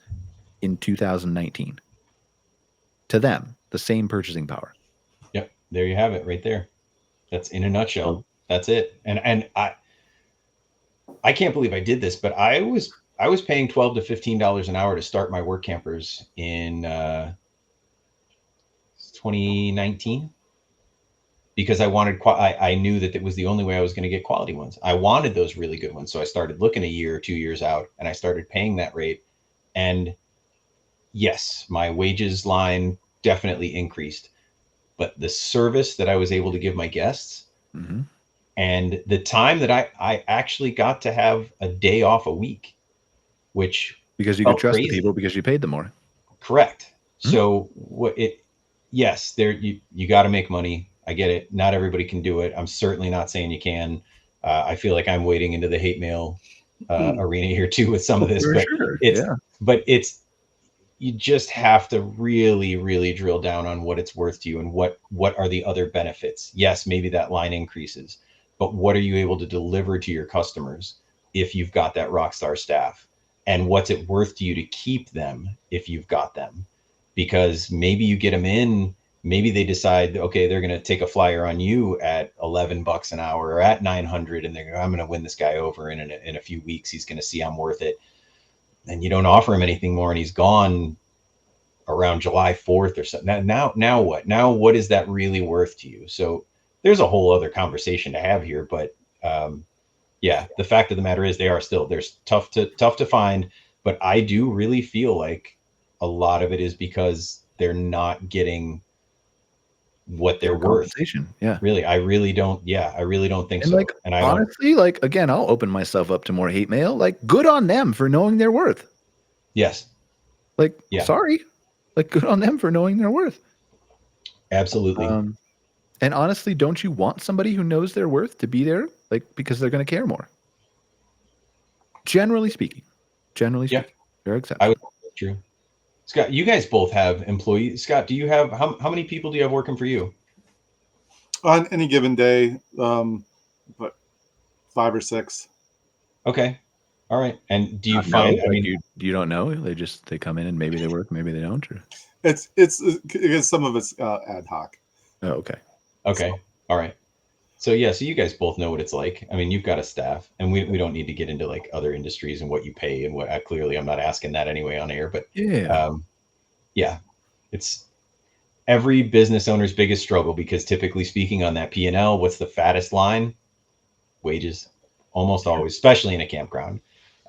in 2019. To them, the same purchasing power. Yep. There you have it right there. That's in a nutshell. That's it. And I can't believe I did this, but I was paying $12 to $15 an hour to start my work campers in 2019, because I knew that it was the only way I was going to get quality ones. I wanted those really good ones. So I started looking a year or 2 years out, and I started paying that rate. And yes, my wages line definitely increased, but the service that I was able to give my guests, Mm-hmm. and the time that I actually got to have a day off a week, which Because you could felt trust the crazy. people because you paid them more. Correct. Hmm. So yes, there you got to make money. I get it. Not everybody can do it. I'm certainly not saying you can. I feel like I'm wading into the hate mail arena here too with some of this, For but sure. it's you just have to really, really drill down on what it's worth to you, and what are the other benefits. Yes, maybe that line increases, but what are you able to deliver to your customers if you've got that rock star staff? And what's it worth to you to keep them if you've got them? Because maybe you get them in, maybe they decide, okay, they're going to take a flyer on you at $11 an hour or at 900, and I'm going to win this guy over in a few weeks. He's going to see I'm worth it. And you don't offer him anything more, and he's gone around July 4th or something. Now what? Now what is that really worth to you? So there's a whole other conversation to have here, but yeah, the fact of the matter is there's tough to find, but I do really feel like a lot of it is because they're not getting what they're worth. Yeah. Really, I really don't think And so. like, And I honestly, like, again, I'll open myself up to more hate mail. Like, good on them for knowing their worth. Yes. Like, Yeah. sorry. Like, good on them for knowing their worth. Absolutely. And honestly, don't you want somebody who knows their worth to be there? Like, because they're going to care more. Generally speaking. They're exceptional. True. Scott, you guys both have employees. Scott, do you have how many people do you have working for you? On any given day, but 5 or 6. Okay. All right. And do you Not find, know, I like, mean, you don't know. They come in and maybe they work, maybe they don't. Or... It's some of it's ad hoc. Oh, okay. Okay. All right. So yeah, so you guys both know what it's like. I mean, you've got a staff, and we don't need to get into like other industries and what you pay and what. Clearly, I'm not asking that anyway on air, but yeah, it's every business owner's biggest struggle, because typically speaking, on that P&L, what's the fattest line? Wages, almost always, especially in a campground.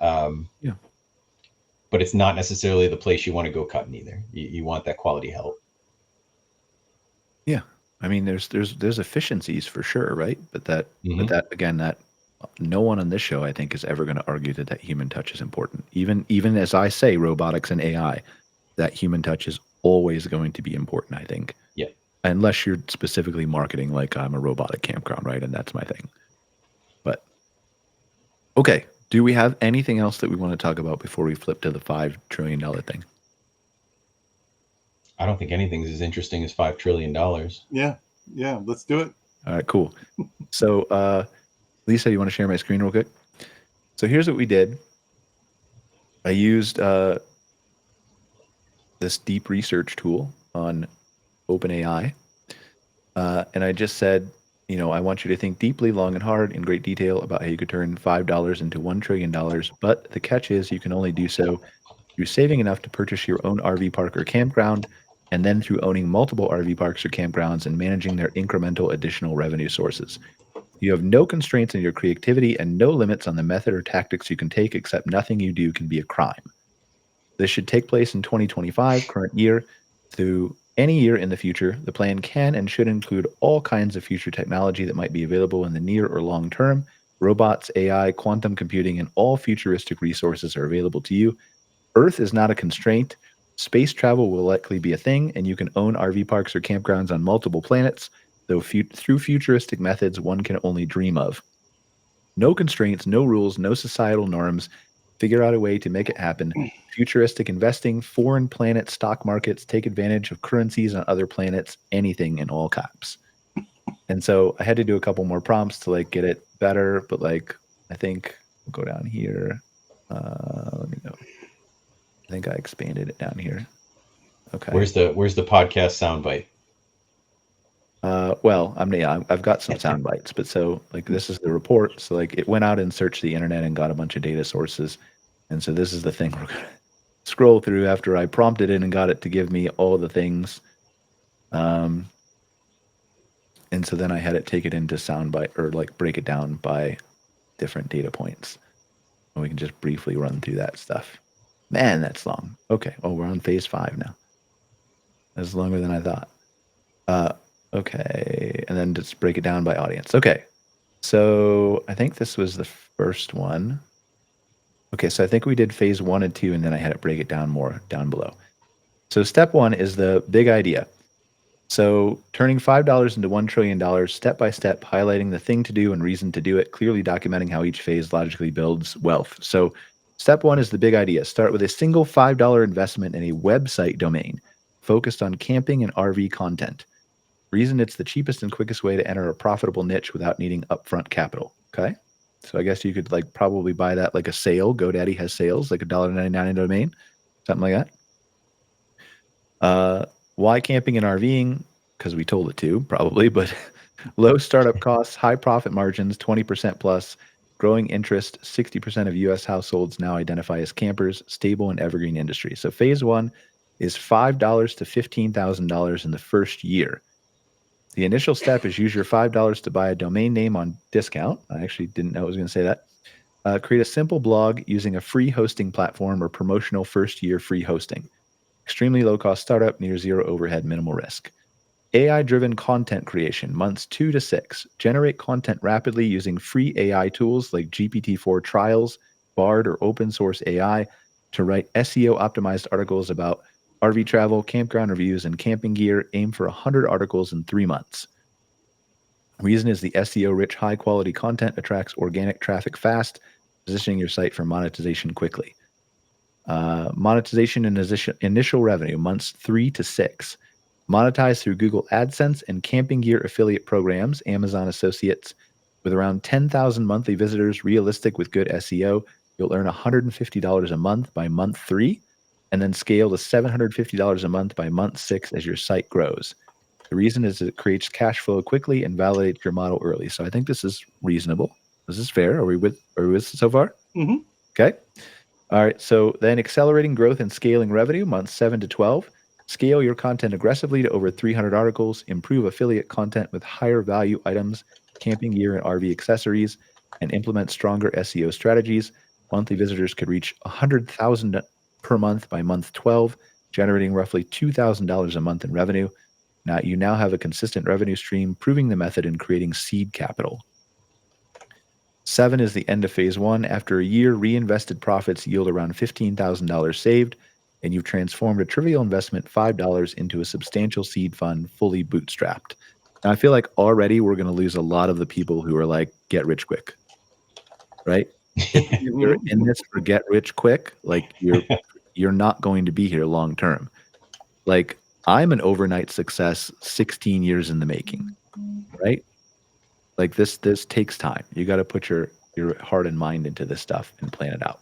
Yeah. But it's not necessarily the place you want to go cutting either. You want that quality help. Yeah. I mean, there's efficiencies for sure, right? But that again, that no one on this show, I think, is ever going to argue that human touch is important. Even as I say, robotics and AI, that human touch is always going to be important, I think. Yeah. Unless you're specifically marketing like I'm a robotic campground, right? And that's my thing. But okay, do we have anything else that we want to talk about before we flip to the $5 trillion thing? I don't think anything's as interesting as $5 trillion. Yeah, let's do it. All right, cool. So Lisa, you want to share my screen real quick? So here's what we did. I used this deep research tool on OpenAI. And I just said, I want you to think deeply, long and hard, in great detail about how you could turn $5 into $1 trillion. But the catch is you can only do so through saving enough to purchase your own RV park or campground, and then through owning multiple RV parks or campgrounds and managing their incremental additional revenue sources. You have no constraints in your creativity and no limits on the method or tactics you can take, except nothing you do can be a crime. This should take place in 2025, current year, through any year in the future. The plan can and should include all kinds of future technology that might be available in the near or long term. Robots, AI, quantum computing, and all futuristic resources are available to you. Earth is not a constraint. Space travel will likely be a thing, and you can own RV parks or campgrounds on multiple planets, though through futuristic methods one can only dream of. No constraints, no rules, no societal norms. Figure out a way to make it happen. Futuristic investing, foreign planet stock markets, take advantage of currencies on other planets, anything in all caps. And so I had to do a couple more prompts to like get it better, but like I think we'll go down here. Let me go. I think I expanded it down here. Okay. Where's the podcast soundbite? Well, I've got some sound bites, but so like this is the report. So like it went out and searched the internet and got a bunch of data sources. And so this is the thing we're gonna scroll through after I prompted it and got it to give me all the things. And so then I had it take it into soundbite or like break it down by different data points. And we can just briefly run through that stuff. Man, that's long. Okay. Oh, we're on phase 5 now. That's longer than I thought. Okay. And then just break it down by audience. Okay. So I think this was the first one. Okay. So I think we did phase 1 and 2, and then I had it break it down more down below. So step 1 is the big idea. So turning $5 into $1 trillion, step by step, highlighting the thing to do and reason to do it, clearly documenting how each phase logically builds wealth. So step 1 is the big idea. Start with a single $5 investment in a website domain focused on camping and RV content. Reason it's the cheapest and quickest way to enter a profitable niche without needing upfront capital. Okay. So I guess you could like probably buy that like a sale. GoDaddy has sales, like $1.99 a domain, something like that. Why camping and RVing? Because we told it to, probably, but low startup costs, high profit margins, 20% plus, growing interest, 60% of U.S. households now identify as campers, stable and evergreen industry. So phase 1 is $5 to $15,000 in the first year. The initial step is use your $5 to buy a domain name on discount. I actually didn't know I was going to say that. Create a simple blog using a free hosting platform or promotional first year free hosting. Extremely low cost startup, near zero overhead, minimal risk. AI-driven content creation, months 2 to 6. Generate content rapidly using free AI tools like GPT-4 Trials, Bard, or open source AI to write SEO-optimized articles about RV travel, campground reviews, and camping gear. Aim for 100 articles in 3 months. Reason is the SEO-rich, high-quality content attracts organic traffic fast, positioning your site for monetization quickly. Monetization and initial revenue, months 3 to 6. Monetize through Google AdSense and camping gear affiliate programs, Amazon associates. With around 10,000 monthly visitors, realistic with good SEO, you'll earn $150 a month by month 3, and then scale to $750 a month by month 6 as your site grows. The reason is it creates cash flow quickly and validates your model early. So I think this is reasonable. This is fair. Are we with so far? Mm-hmm. Okay. All right. So then accelerating growth and scaling revenue, months 7 to 12. Scale your content aggressively to over 300 articles. Improve affiliate content with higher value items, camping gear and RV accessories, and implement stronger SEO strategies. Monthly visitors could reach 100,000 per month by month 12, generating roughly $2,000 a month in revenue. Now you have a consistent revenue stream, proving the method and creating seed capital. 7 is the end of phase 1. After a year, reinvested profits yield around $15,000 saved, and you've transformed a trivial investment, $5, into a substantial seed fund, fully bootstrapped. Now, I feel like already we're going to lose a lot of the people who are like, get rich quick, right? If you're in this for get rich quick, like you're not going to be here long term. Like I'm an overnight success, 16 years in the making, right? Like this takes time. You got to put your heart and mind into this stuff and plan it out.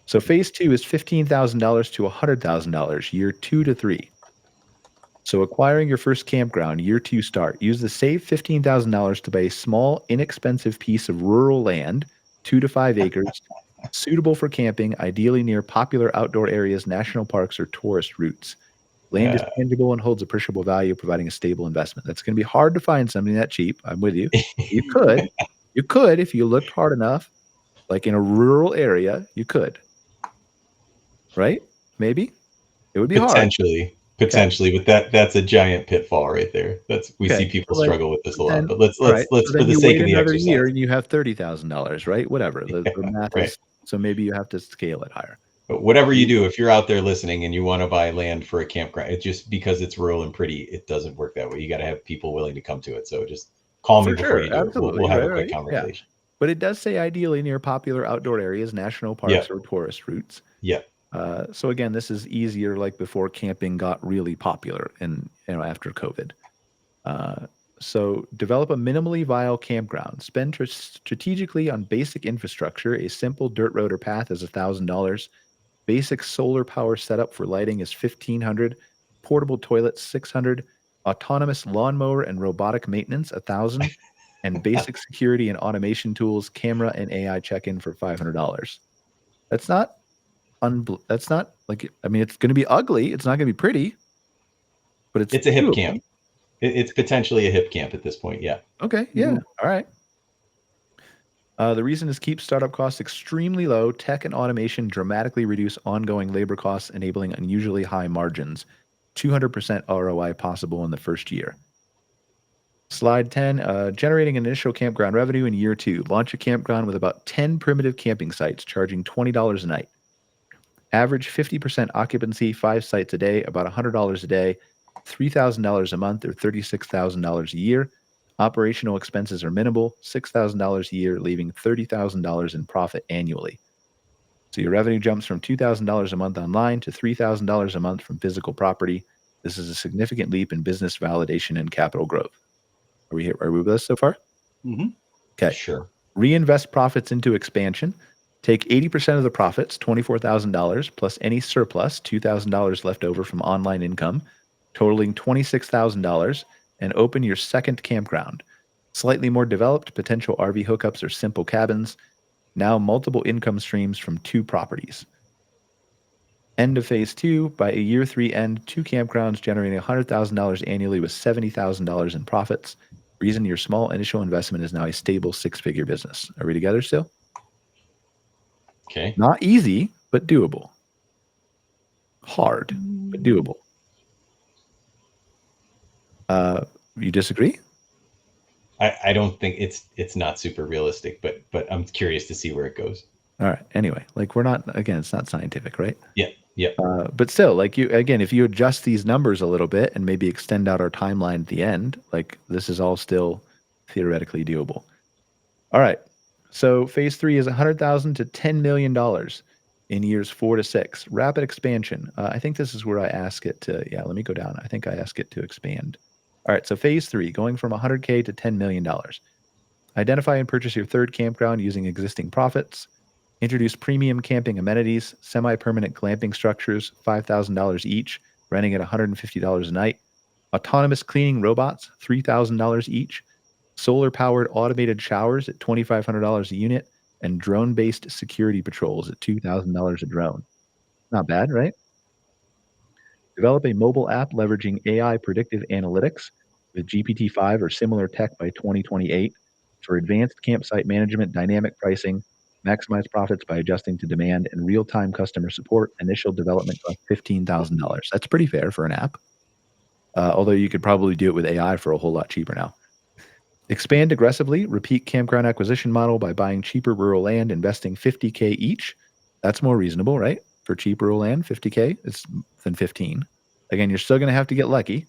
So phase 2 is $15,000 to $100,000, year 2 to 3. So acquiring your first campground, year 2 start. Use the saved $15,000 to buy a small, inexpensive piece of rural land, 2 to 5 acres, suitable for camping, ideally near popular outdoor areas, national parks, or tourist routes. Land is tangible and holds appreciable value, providing a stable investment. That's going to be hard to find something that cheap. I'm with you. You could if you looked hard enough, like in a rural area, you could. Right? Maybe it would be hard. Potentially, but that's a giant pitfall right there. We see people struggle with this a lot. But let's so for the sake of the another exercise, year and you have $30,000, right? Whatever the math right. is. So maybe you have to scale it higher. But whatever you do, if you're out there listening and you want to buy land for a campground, it's just because it's rural and pretty, it doesn't work that way. You got to have people willing to come to it. So just call me before you do it. We'll have a quick conversation. Yeah. But it does say ideally near popular outdoor areas, national parks, or tourist routes. Yeah. So again, this is easier like before camping got really popular and after COVID. So develop a minimally viable campground. Spend strategically on basic infrastructure. A simple dirt road or path is $1,000. Basic solar power setup for lighting is $1,500. Portable toilets $600. Autonomous lawnmower and robotic maintenance $1,000. And basic security and automation tools, camera and AI check-in for $500. That's not like, I mean, it's going to be ugly. It's not going to be pretty, but it's a hip camp. It's potentially a hip camp at this point. Yeah. Okay. Yeah. All right. The reason is keep startup costs extremely low. Tech and automation dramatically reduce ongoing labor costs, enabling unusually high margins. 200% ROI possible in the first year. Slide 10, generating initial campground revenue in year 2. Launch a campground with about 10 primitive camping sites, charging $20 a night. Average 50% occupancy, 5 sites a day, about $100 a day, $3,000 a month, or $36,000 a year. Operational expenses are minimal, $6,000 a year, leaving $30,000 in profit annually. So your revenue jumps from $2,000 a month online to $3,000 a month from physical property. This is a significant leap in business validation and capital growth. Are we with us so far? Mm-hmm. Okay. Sure. Reinvest profits into expansion. Take 80% of the profits, $24,000, plus any surplus, $2,000 left over from online income, totaling $26,000, and open your second campground. Slightly more developed, potential RV hookups or simple cabins. Now multiple income streams from 2 properties. End of phase 2. By a year 3 end, 2 campgrounds generating $100,000 annually with $70,000 in profits. Reason your small initial investment is now a stable 6-figure business. Are we together still? Okay. Not easy, but doable. Hard, but doable. You disagree? I don't think it's not super realistic, but I'm curious to see where it goes. All right. Anyway, like it's not scientific, right? Yeah. Yeah. But still, like if you adjust these numbers a little bit and maybe extend out our timeline at the end, like this is all still theoretically doable. All right. So phase 3 is $100,000 to $10 million in years 4 to 6. Rapid expansion. I think this is where I ask it to, let me go down. I think I ask it to expand. All right. So phase 3, going from $100K to $10 million. Identify and purchase your third campground using existing profits. Introduce premium camping amenities, semi-permanent glamping structures, $5,000 each, renting at $150 a night. Autonomous cleaning robots, $3,000 each. Solar-powered automated showers at $2,500 a unit. And drone-based security patrols at $2,000 a drone. Not bad, right? Develop a mobile app leveraging AI predictive analytics with GPT-5 or similar tech by 2028 for advanced campsite management, dynamic pricing, maximize profits by adjusting to demand, and real-time customer support. Initial development cost $15,000. That's pretty fair for an app. Although you could probably do it with AI for a whole lot cheaper now. Expand aggressively. Repeat campground acquisition model by buying cheaper rural land, investing $50K each. That's more reasonable, right? For cheap rural land, $50K than 15. Again, you're still going to have to get lucky,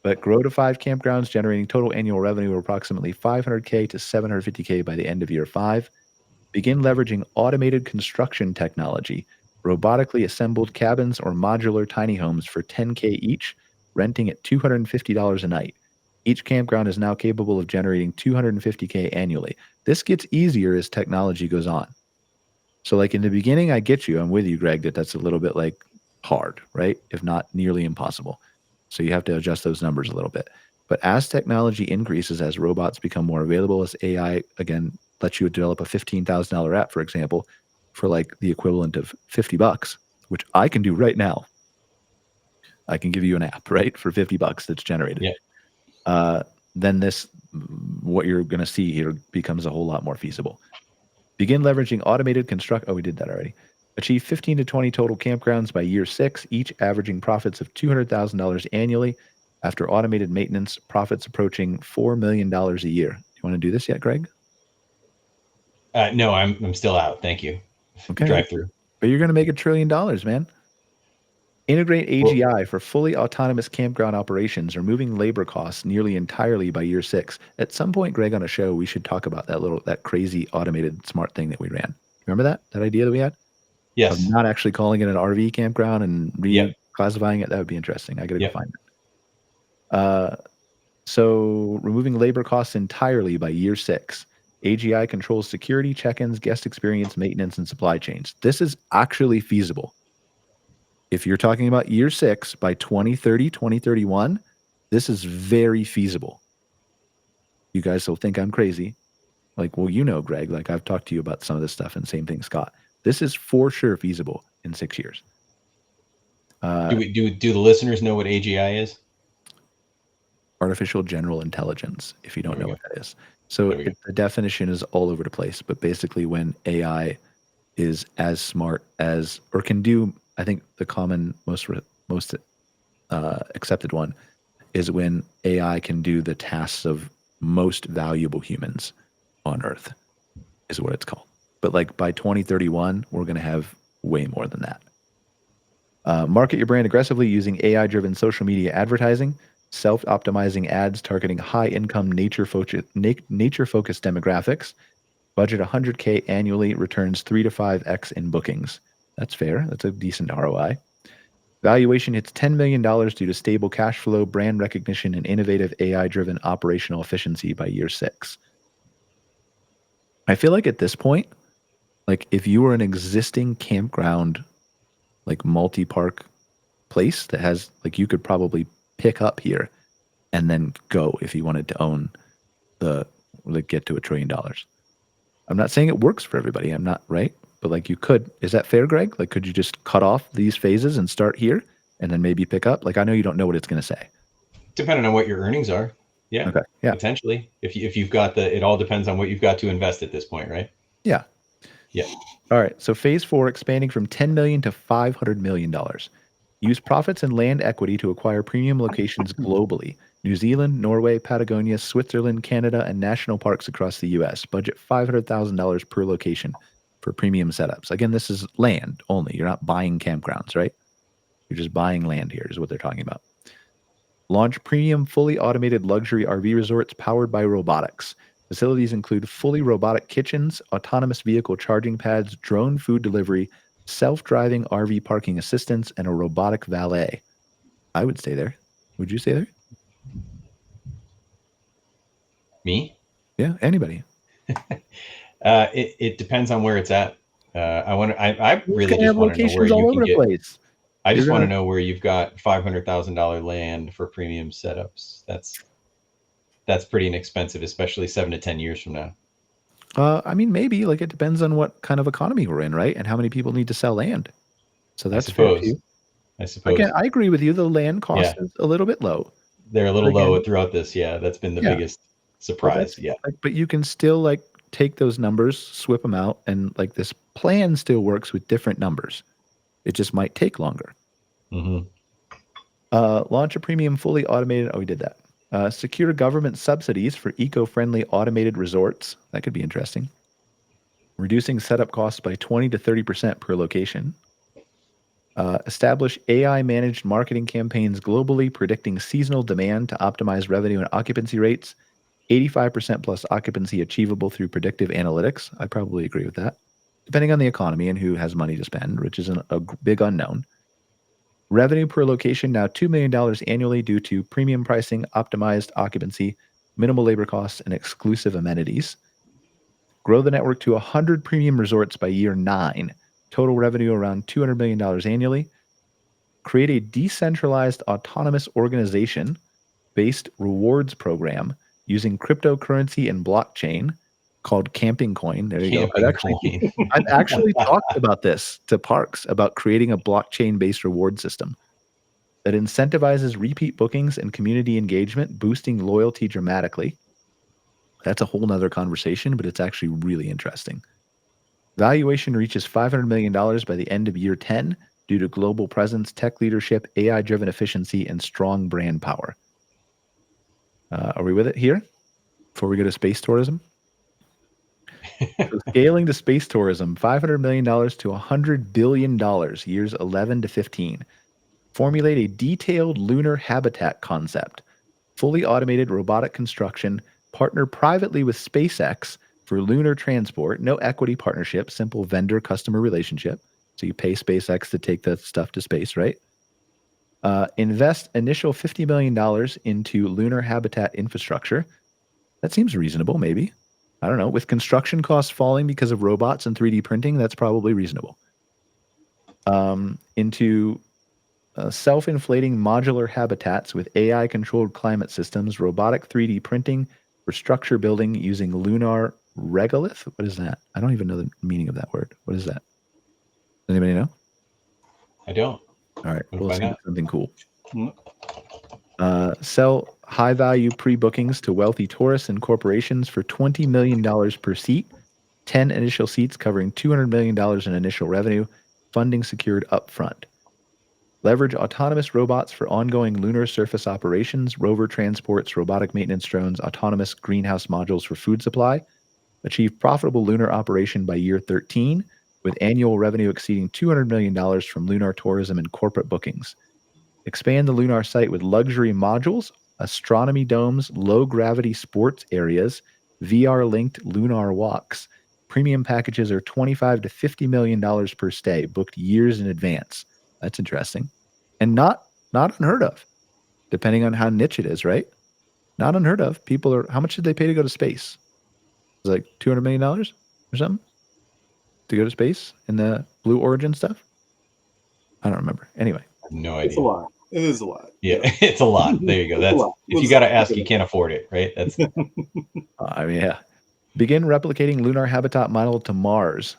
but grow to 5 campgrounds, generating total annual revenue of approximately $500K to $750K by the end of year 5. Begin leveraging automated construction technology, robotically assembled cabins or modular tiny homes for $10K each, renting at $250 a night. Each campground is now capable of generating $250K annually. This gets easier as technology goes on. So like in the beginning, I get you. I'm with you, Greg, that's a little bit like hard, right? If not nearly impossible. So you have to adjust those numbers a little bit. But as technology increases, as robots become more available, as AI, again, lets you develop a $15,000 app, for example, for like the equivalent of $50, which I can do right now. I can give you an app, right, for $50 that's generated. Yeah. Then what you're going to see here becomes a whole lot more feasible. Begin leveraging automated construct. Oh, we did that already. Achieve 15 to 20 total campgrounds by year 6, each averaging profits of $200,000 annually. After automated maintenance, profits approaching $4 million a year. Do you want to do this yet, Greg? No, I'm still out. Thank you. Okay. Drive through. But you're going to make $1 trillion, man. Integrate AGI for fully autonomous campground operations, removing labor costs nearly entirely by year 6. At some point, Greg, on a show, we should talk about that crazy automated smart thing that we ran. Remember that idea that we had? Yes. Of not actually calling it an RV campground and reclassifying it. That would be interesting. I got to go find it. So removing labor costs entirely by year 6. AGI controls security, check-ins, guest experience, maintenance, and supply chains. This is actually feasible. If you're talking about year 6 by 2030, 2031, this is very feasible. You guys will think I'm crazy. Like, well, you know, Greg, like I've talked to you about some of this stuff, and same thing, Scott. This is for sure feasible in 6 years. Do the listeners know what AGI is? Artificial general intelligence, if you don't know what that is. So the definition is all over the place, but basically when AI is as smart as, or can do, I think the common, most accepted one is when AI can do the tasks of most valuable humans on Earth, is what it's called. But like by 2031, we're going to have way more than that. Market your brand aggressively using AI-driven social media advertising, self-optimizing ads targeting high-income nature-focused demographics. Budget $100K annually, returns 3 to 5x in bookings. That's fair. That's a decent ROI. Valuation hits $10 million due to stable cash flow, brand recognition, and innovative AI-driven operational efficiency by year 6. I feel like at this point, like if you were an existing campground, like multi-park place that has, like you could probably pick up here and then go if you wanted to own get to $1 trillion. I'm not saying it works for everybody. I'm not, right? But like you could. Is that fair, Greg? Like could you just cut off these phases and start here and then maybe pick up? Like I know you don't know what it's going to say. Depending on what your earnings are. Yeah. Okay. Yeah. Potentially. If you've got it all depends on what you've got to invest at this point, right? Yeah. Yeah. All right. So phase 4, expanding from $10 million to $500 million. Use profits and land equity to acquire premium locations globally. New Zealand, Norway, Patagonia, Switzerland, Canada, and national parks across the U.S. Budget $500,000 per location for premium setups. Again, this is land only. You're not buying campgrounds, right? You're just buying land here is what they're talking about. Launch premium, fully automated luxury RV resorts powered by robotics. Facilities include fully robotic kitchens, autonomous vehicle charging pads, drone food delivery, self-driving RV parking assistance, and a robotic valet. I would stay there. Would you stay there? Me? Yeah, anybody. It depends on where it's at. I really just want to know where all you over can the get. place. I just want to know where you've got $500,000 land for premium setups. That's pretty inexpensive, especially 7 to 10 years from now. I mean, maybe like it depends on what kind of economy we're in, right? And how many people need to sell land. So that's fair too. I suppose. Again, I agree with you. The land cost is a little bit low. They're a little low throughout this. Yeah, that's been the biggest surprise. But you can still like take those numbers, swip them out, and like this plan still works with different numbers. It just might take longer. Mm-hmm. Launch a premium fully automated. Oh, we did that. Secure government subsidies for eco-friendly automated resorts. That could be interesting. Reducing setup costs by 20 to 30% per location. Establish AI-managed marketing campaigns globally, predicting seasonal demand to optimize revenue and occupancy rates. 85% plus occupancy achievable through predictive analytics. I probably agree with that. Depending on the economy and who has money to spend, which is a big unknown. Revenue per location now $2 million annually due to premium pricing, optimized occupancy, minimal labor costs, and exclusive amenities. Grow the network to 100 premium resorts by year 9. Total revenue around $200 million annually. Create a decentralized autonomous organization-based rewards program using cryptocurrency and blockchain called Camping Coin. There you go. I've actually talked about this to parks, about creating a blockchain-based reward system that incentivizes repeat bookings and community engagement, boosting loyalty dramatically. That's a whole nother conversation, but it's actually really interesting. Valuation reaches $500 million by the end of year 10 due to global presence, tech leadership, AI-driven efficiency, and strong brand power. Are we with it here before we go to space tourism? So scaling to space tourism, $500 million to $100 billion, years 11 to 15. Formulate a detailed lunar habitat concept, fully automated robotic construction, partner privately with SpaceX for lunar transport, no equity partnership, simple vendor-customer relationship. So you pay SpaceX to take the stuff to space, right? Invest initial $50 million into lunar habitat infrastructure. That seems reasonable, maybe. I don't know. With construction costs falling because of robots and 3D printing, that's probably reasonable. Into self-inflating modular habitats with AI-controlled climate systems, robotic 3D printing for structure building using lunar regolith. What is that? I don't even know the meaning of that word. What is that? Does anybody know? I don't. All right. We'll We'll find see out. something cool. Sell high-value pre-bookings to wealthy tourists and corporations for $20 million per seat, 10 initial seats covering $200 million in initial revenue, funding secured upfront. Leverage autonomous robots for ongoing lunar surface operations, rover transports, robotic maintenance drones, autonomous greenhouse modules for food supply. Achieve profitable lunar operation by year 13, with annual revenue exceeding $200 million from lunar tourism and corporate bookings. Expand the lunar site with luxury modules, astronomy domes, low-gravity sports areas, VR-linked lunar walks. Premium packages are $25 to $50 million per stay, booked years in advance. That's interesting. And not unheard of, depending on how niche it is, right? Not unheard of. People are, how much did they pay to go to space? It was like $200 million or something to go to space in the Blue Origin stuff? I don't remember. Anyway. No idea. It's a lot. It is a lot. Yeah, it's a lot. There you go. That's if you got to ask, you can't afford it, right? That's. I mean, yeah. Begin replicating lunar habitat model to Mars.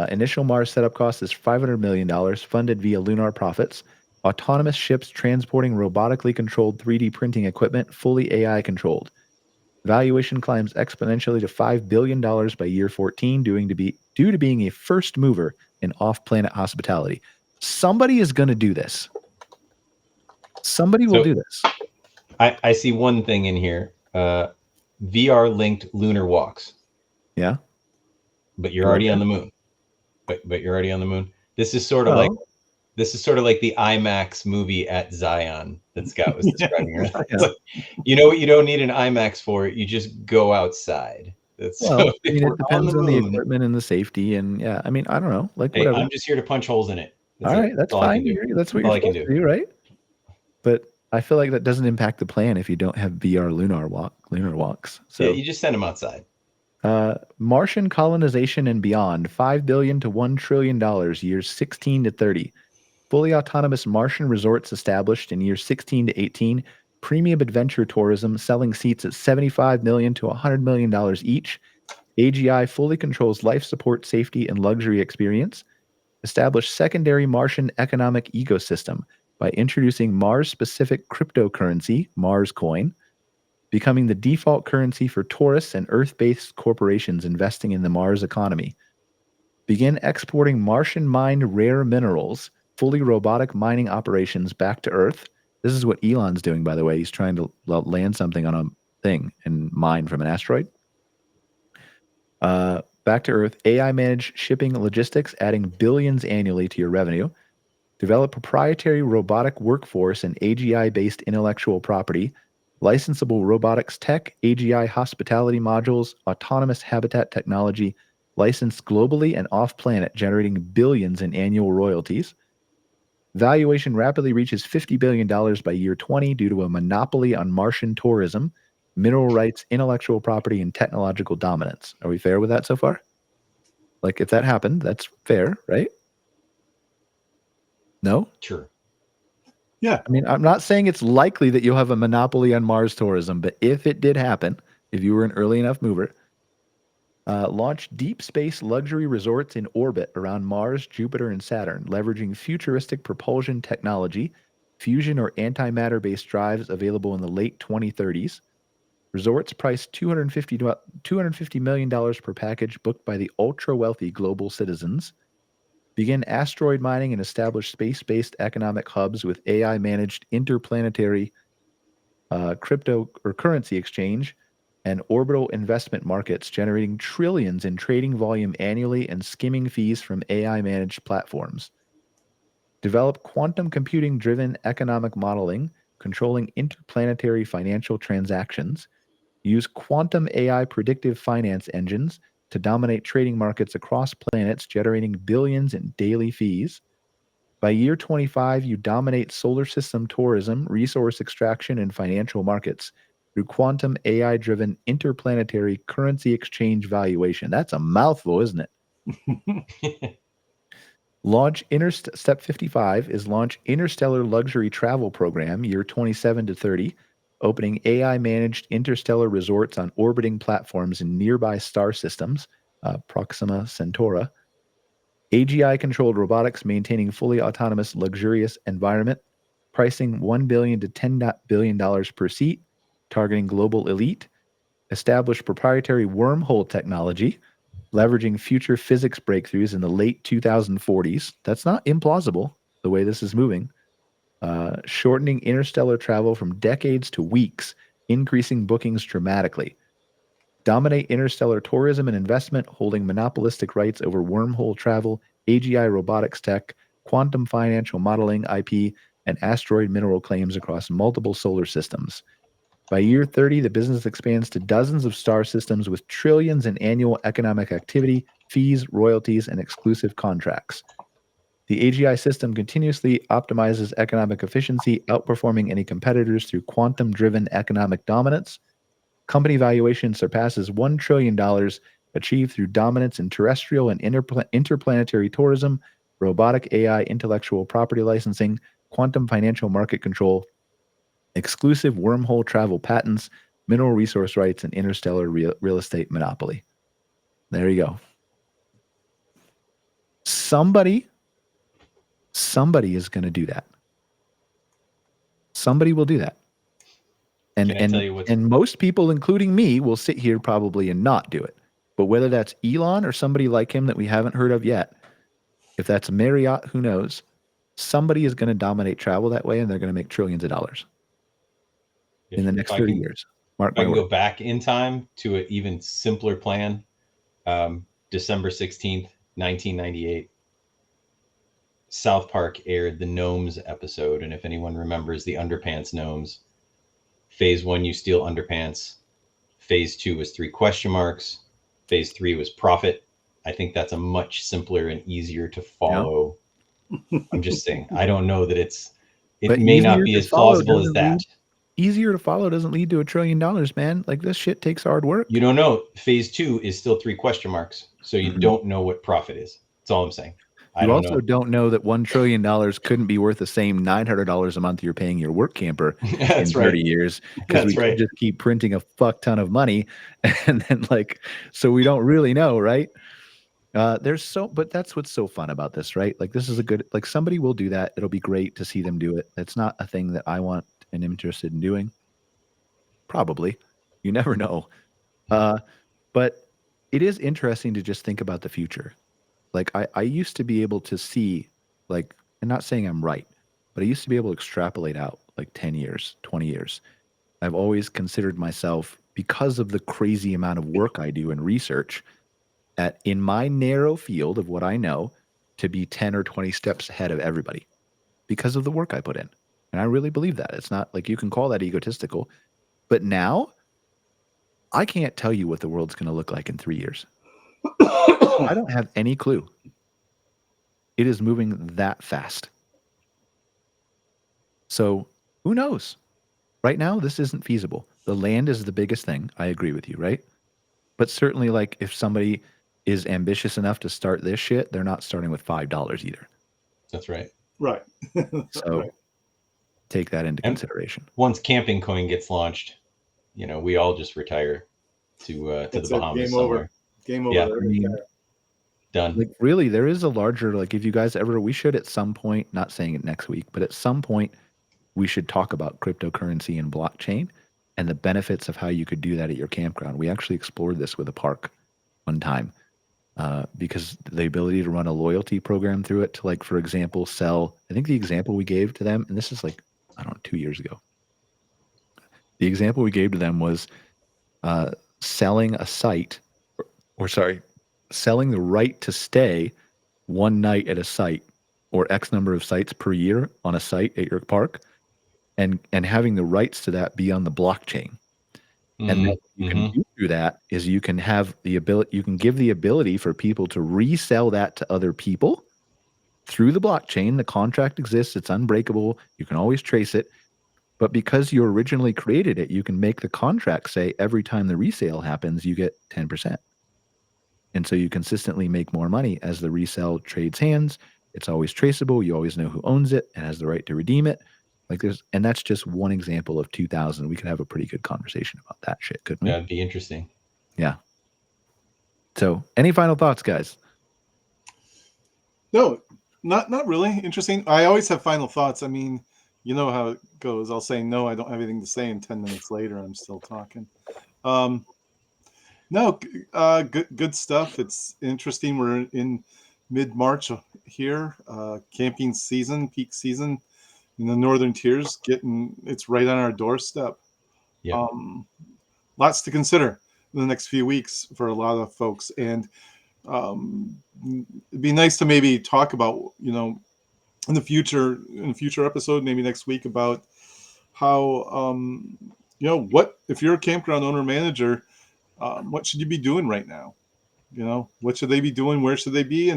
Initial Mars setup cost is $500 million, funded via lunar profits. Autonomous ships transporting robotically controlled 3D printing equipment, fully AI controlled. Valuation climbs exponentially to $5 billion by year 14, due to being a first mover in off-planet hospitality. Somebody is going to do this. Somebody will do this. I see one thing in here. VR linked lunar walks. Yeah. But you're already on the moon. But you're already on the moon. This is sort of like the IMAX movie at Zion that Scott was describing. Right? Like, you know what you don't need an IMAX for? You just go outside. It depends on the equipment and the safety, and yeah, I mean, I don't know, like whatever. I'm just here to punch holes in it. All right, that's fine. That's what you're supposed to do, right? But I feel like that doesn't impact the plan if you don't have VR lunar walks. So yeah, you just send them outside. Martian colonization and beyond, $5 billion to $1 trillion, years 16 to 30. Fully autonomous Martian resorts established in years 16 to 18. Premium adventure tourism, selling seats at $75 million to $100 million each. AGI fully controls life support, safety, and luxury experience. Establish secondary Martian economic ecosystem by introducing Mars-specific cryptocurrency, Mars Coin, becoming the default currency for tourists and Earth-based corporations investing in the Mars economy. Begin exporting Martian mined rare minerals, fully robotic mining operations back to Earth. This is what Elon's doing, by the way. He's trying to land something on a thing and mine from an asteroid. Back to Earth, AI-managed shipping and logistics, adding billions annually to your revenue. Develop proprietary robotic workforce and AGI-based intellectual property. Licensable robotics tech, AGI hospitality modules, autonomous habitat technology, licensed globally and off-planet, generating billions in annual royalties. Valuation rapidly reaches $50 billion by year 20 due to a monopoly on Martian tourism, mineral rights, intellectual property, and technological dominance. Are we fair with that so far? Like, if that happened, that's fair, right? No? Sure. Yeah. I mean, I'm not saying it's likely that you'll have a monopoly on Mars tourism, but if it did happen, if you were an early enough mover, launch deep space luxury resorts in orbit around Mars, Jupiter, and Saturn, leveraging futuristic propulsion technology, fusion or antimatter-based drives available in the late 2030s. Resorts priced $250 million per package booked by the ultra-wealthy global citizens. Begin asteroid mining and establish space-based economic hubs with AI-managed interplanetary crypto or currency exchange and orbital investment markets, generating trillions in trading volume annually and skimming fees from AI-managed platforms. Develop quantum computing-driven economic modeling, controlling interplanetary financial transactions. Use quantum AI predictive finance engines to dominate trading markets across planets, generating billions in daily fees. By year 25, you dominate solar system tourism, resource extraction, and financial markets through quantum AI-driven interplanetary currency exchange valuation. That's a mouthful, isn't it? Step 55 is launch interstellar luxury travel program year 27 to 30, opening AI-managed interstellar resorts on orbiting platforms in nearby star systems, Proxima Centauri. AGI-controlled robotics maintaining fully autonomous, luxurious environment, pricing $1 billion to $10 billion per seat, targeting global elite. Establish proprietary wormhole technology, leveraging future physics breakthroughs in the late 2040s. That's not implausible, the way this is moving. Shortening interstellar travel from decades to weeks, increasing bookings dramatically. Dominate interstellar tourism and investment, holding monopolistic rights over wormhole travel, AGI robotics tech, quantum financial modeling IP, and asteroid mineral claims across multiple solar systems. By year 30, the business expands to dozens of star systems with trillions in annual economic activity, fees, royalties, and exclusive contracts. The AGI system continuously optimizes economic efficiency, outperforming any competitors through quantum-driven economic dominance. Company valuation surpasses $1 trillion, achieved through dominance in terrestrial and interplanetary tourism, robotic AI intellectual property licensing, quantum financial market control, exclusive wormhole travel patents, mineral resource rights, and interstellar real estate monopoly. There you go. Somebody is going to do that. Somebody will do that. And most people, including me, will sit here probably and not do it. But whether that's Elon or somebody like him that we haven't heard of yet, if that's Marriott, who knows, somebody is going to dominate travel that way, and they're going to make trillions of dollars in the next 30 years. Mark my word. I can go back in time to an even simpler plan. December 16th, 1998. South Park aired the Gnomes episode, and if anyone remembers the Underpants Gnomes, Phase 1, you steal underpants. Phase 2 was 3 question marks. Phase 3 was profit. I think that's a much simpler and easier to follow. Yeah. I'm just saying, I don't know that it may not be as plausible as that. Easier to follow doesn't lead to $1 trillion, man. Like, this shit takes hard work. You don't know. Phase 2 is still 3 question marks. So you don't know what profit is. That's all I'm saying. You also don't know that $1 trillion couldn't be worth the same $900 a month you're paying your work camper in 30 years, because we could just keep printing a fuck ton of money, and then so we don't really know, right? But that's what's so fun about this, right? Like, this is somebody will do that. It'll be great to see them do it. It's not a thing that I want and am interested in doing. Probably, you never know. But it is interesting to just think about the future. Like, I used to be able to see, I'm not saying I'm right, but I used to be able to extrapolate out 10 years, 20 years. I've always considered myself, because of the crazy amount of work I do in research, in my narrow field of what I know, to be 10 or 20 steps ahead of everybody because of the work I put in. And I really believe that. It's not you can call that egotistical, but now I can't tell you what the world's going to look like in 3 years. I don't have any clue. It is moving that fast. So who knows? Right now, this isn't feasible. The land is the biggest thing. I agree with you, right? But certainly, like, if somebody is ambitious enough to start this shit, they're not starting with $5 either. That's right. Right. So Right. take that into And consideration. once Camping Coin gets launched, we all just retire to the That's it. Bahamas Game over. somewhere. Game over. Yeah. There. I mean, Done. like, really, there is a larger, like, if you guys ever, we should at some point, not saying it next week, but at some point, we should talk about cryptocurrency and blockchain and the benefits of how you could do that at your campground. We actually explored this with a park one time because the ability to run a loyalty program through it to, like, for example, sell, I think the example we gave to them, and this is like, I don't know, 2 years ago. The example we gave to them was selling a site, selling the right to stay one night at a site or X number of sites per year on a site at your park, and having the rights to that be on the blockchain. And then what you can do through that is you can have the ability, you can give the ability for people to resell that to other people through the blockchain. The contract exists, it's unbreakable, you can always trace it. But because you originally created it, you can make the contract say every time the resale happens, you get 10%. And so you consistently make more money as the resale trades hands. It's always traceable. You always know who owns it and has the right to redeem it. Like, and that's just one example of 2,000. We could have a pretty good conversation about that shit, couldn't we? That'd be interesting. Yeah. So, any final thoughts, guys? No, not really. Interesting. I always have final thoughts. I mean, you know how it goes. I'll say no, I don't have anything to say, and 10 minutes later, I'm still talking. No, good stuff. It's interesting. We're in mid-March here, camping season, peak season in the northern tiers. It's right on our doorstep. Yeah. Lots to consider in the next few weeks for a lot of folks, and it'd be nice to maybe talk about, in a future episode, maybe next week, about how what if you're a campground owner manager, what should you be doing right now? What should they be doing? Where should they be?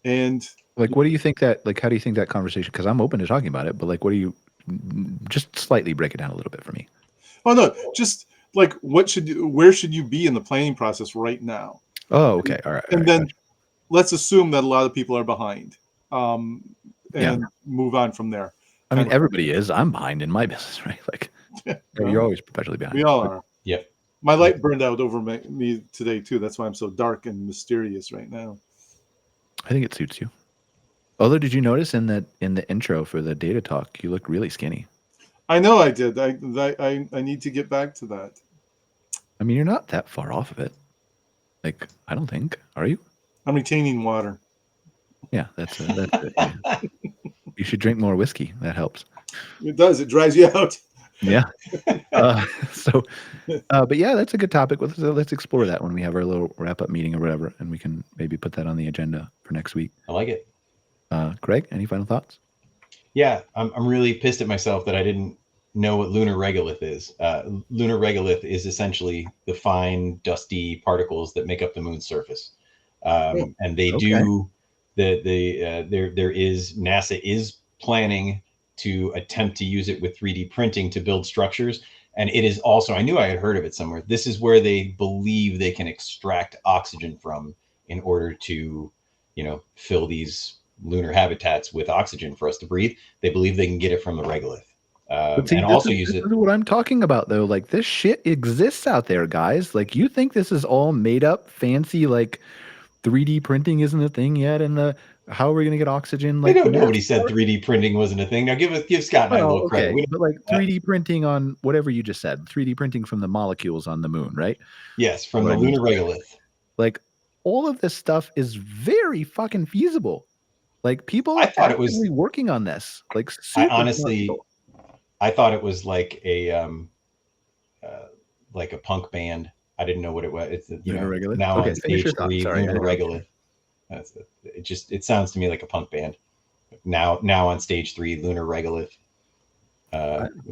And like, what do you think that, like, how do you think that conversation, because I'm open to talking about it, but like, what do you, just slightly break it down a little bit for me. Oh no, just like, where should you be in the planning process right now? Oh, okay. All right. And then let's assume that a lot of people are behind, and move on from there. I mean, everybody is. I'm behind in my business, right? Like, you're always perpetually behind. We all are. Yep. My light burned out over me today too. That's why I'm so dark and mysterious right now. I think it suits you. Although, did you notice in the intro for the data talk, you look really skinny? I know I did. I need to get back to that. I mean, you're not that far off of it. Like, I don't think. Are you? I'm retaining water. Yeah, that's it. Yeah. You should drink more whiskey. That helps. It does. It dries you out. Yeah. But yeah, that's a good topic. Let's explore that when we have our little wrap-up meeting or whatever, and we can maybe put that on the agenda for next week. I like it. Greg, any final thoughts? Yeah, I'm really pissed at myself that I didn't know what lunar regolith is. Lunar regolith is essentially the fine, dusty particles that make up the moon's surface, and they do NASA is planning to attempt to use it with 3D printing to build structures. And it is also, I knew I had heard of it somewhere. This is where they believe they can extract oxygen from in order to, fill these lunar habitats with oxygen for us to breathe. They believe they can get it from the regolith. And also use it. This is what I'm talking about, though. Like, this shit exists out there, guys. Like, you think this is all made up, fancy, like 3D printing isn't a thing yet, and how are we going to get oxygen? Like, nobody said 3D printing wasn't a thing. Now give Scott and I a little credit. But like 3D printing on whatever you just said, 3D printing from the molecules on the moon, right? Yes, from the lunar regolith. Like, all of this stuff is very fucking feasible. Like, people are actively working on this. Like, I thought it was like a punk band. I didn't know what it was. It's regolith. Now on stage 3, lunar regolith. It sounds to me like a punk band. Now on stage 3, lunar regolith,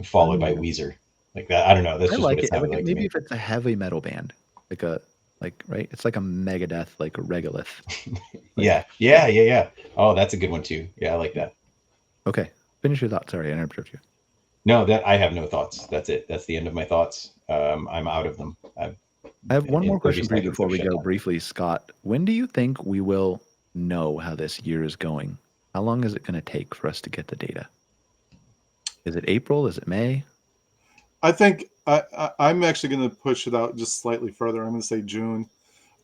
followed by Weezer. Like that. I don't know. That's just what it sounded like. Maybe if it's a heavy metal band, right? It's like a Megadeth, like a regolith. Yeah. Oh, that's a good one too. Yeah, I like that. Okay, finish your thought. Sorry, I interrupted you. No, that I have no thoughts. That's it. That's the end of my thoughts. I'm out of them. I have one in more 30 question for you seconds, before I've we shut go down. briefly, Scott. When do you think we will know how this year is going? How long is it going to take for us to get the data? Is it April? Is it May? I think I'm actually going to push it out just slightly further. I'm going to say June,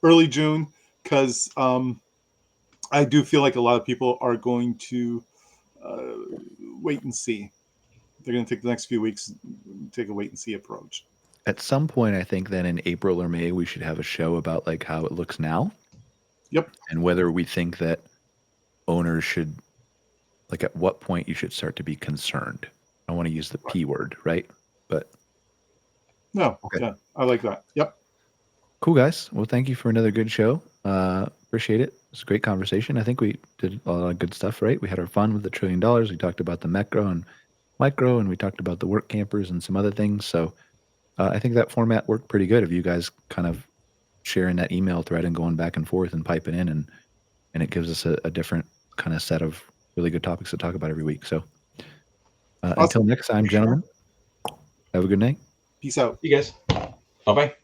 early June, because I do feel like a lot of people are going to wait and see. They're going to take the next few weeks, take a wait and see approach. At some point, I think then in April or May, we should have a show about like how it looks now Yep. and whether we think that owners should, like at what point you should start to be concerned. I don't want to use the P word, right? But No. Okay. Yeah, I like that. Yep. cool, guys. Well, thank you for another good show. Appreciate it. It's a great conversation. I think we did a lot of good stuff, right? We had our fun with the $1 trillion. We talked about the macro and micro, and we talked about the work campers and some other things. So I think that format worked pretty good of you guys kind of sharing that email thread and going back and forth and piping in, and it gives us a different kind of set of really good topics to talk about every week. So until next time, For sure. gentlemen, have a good night. Peace out. You guys. Bye bye.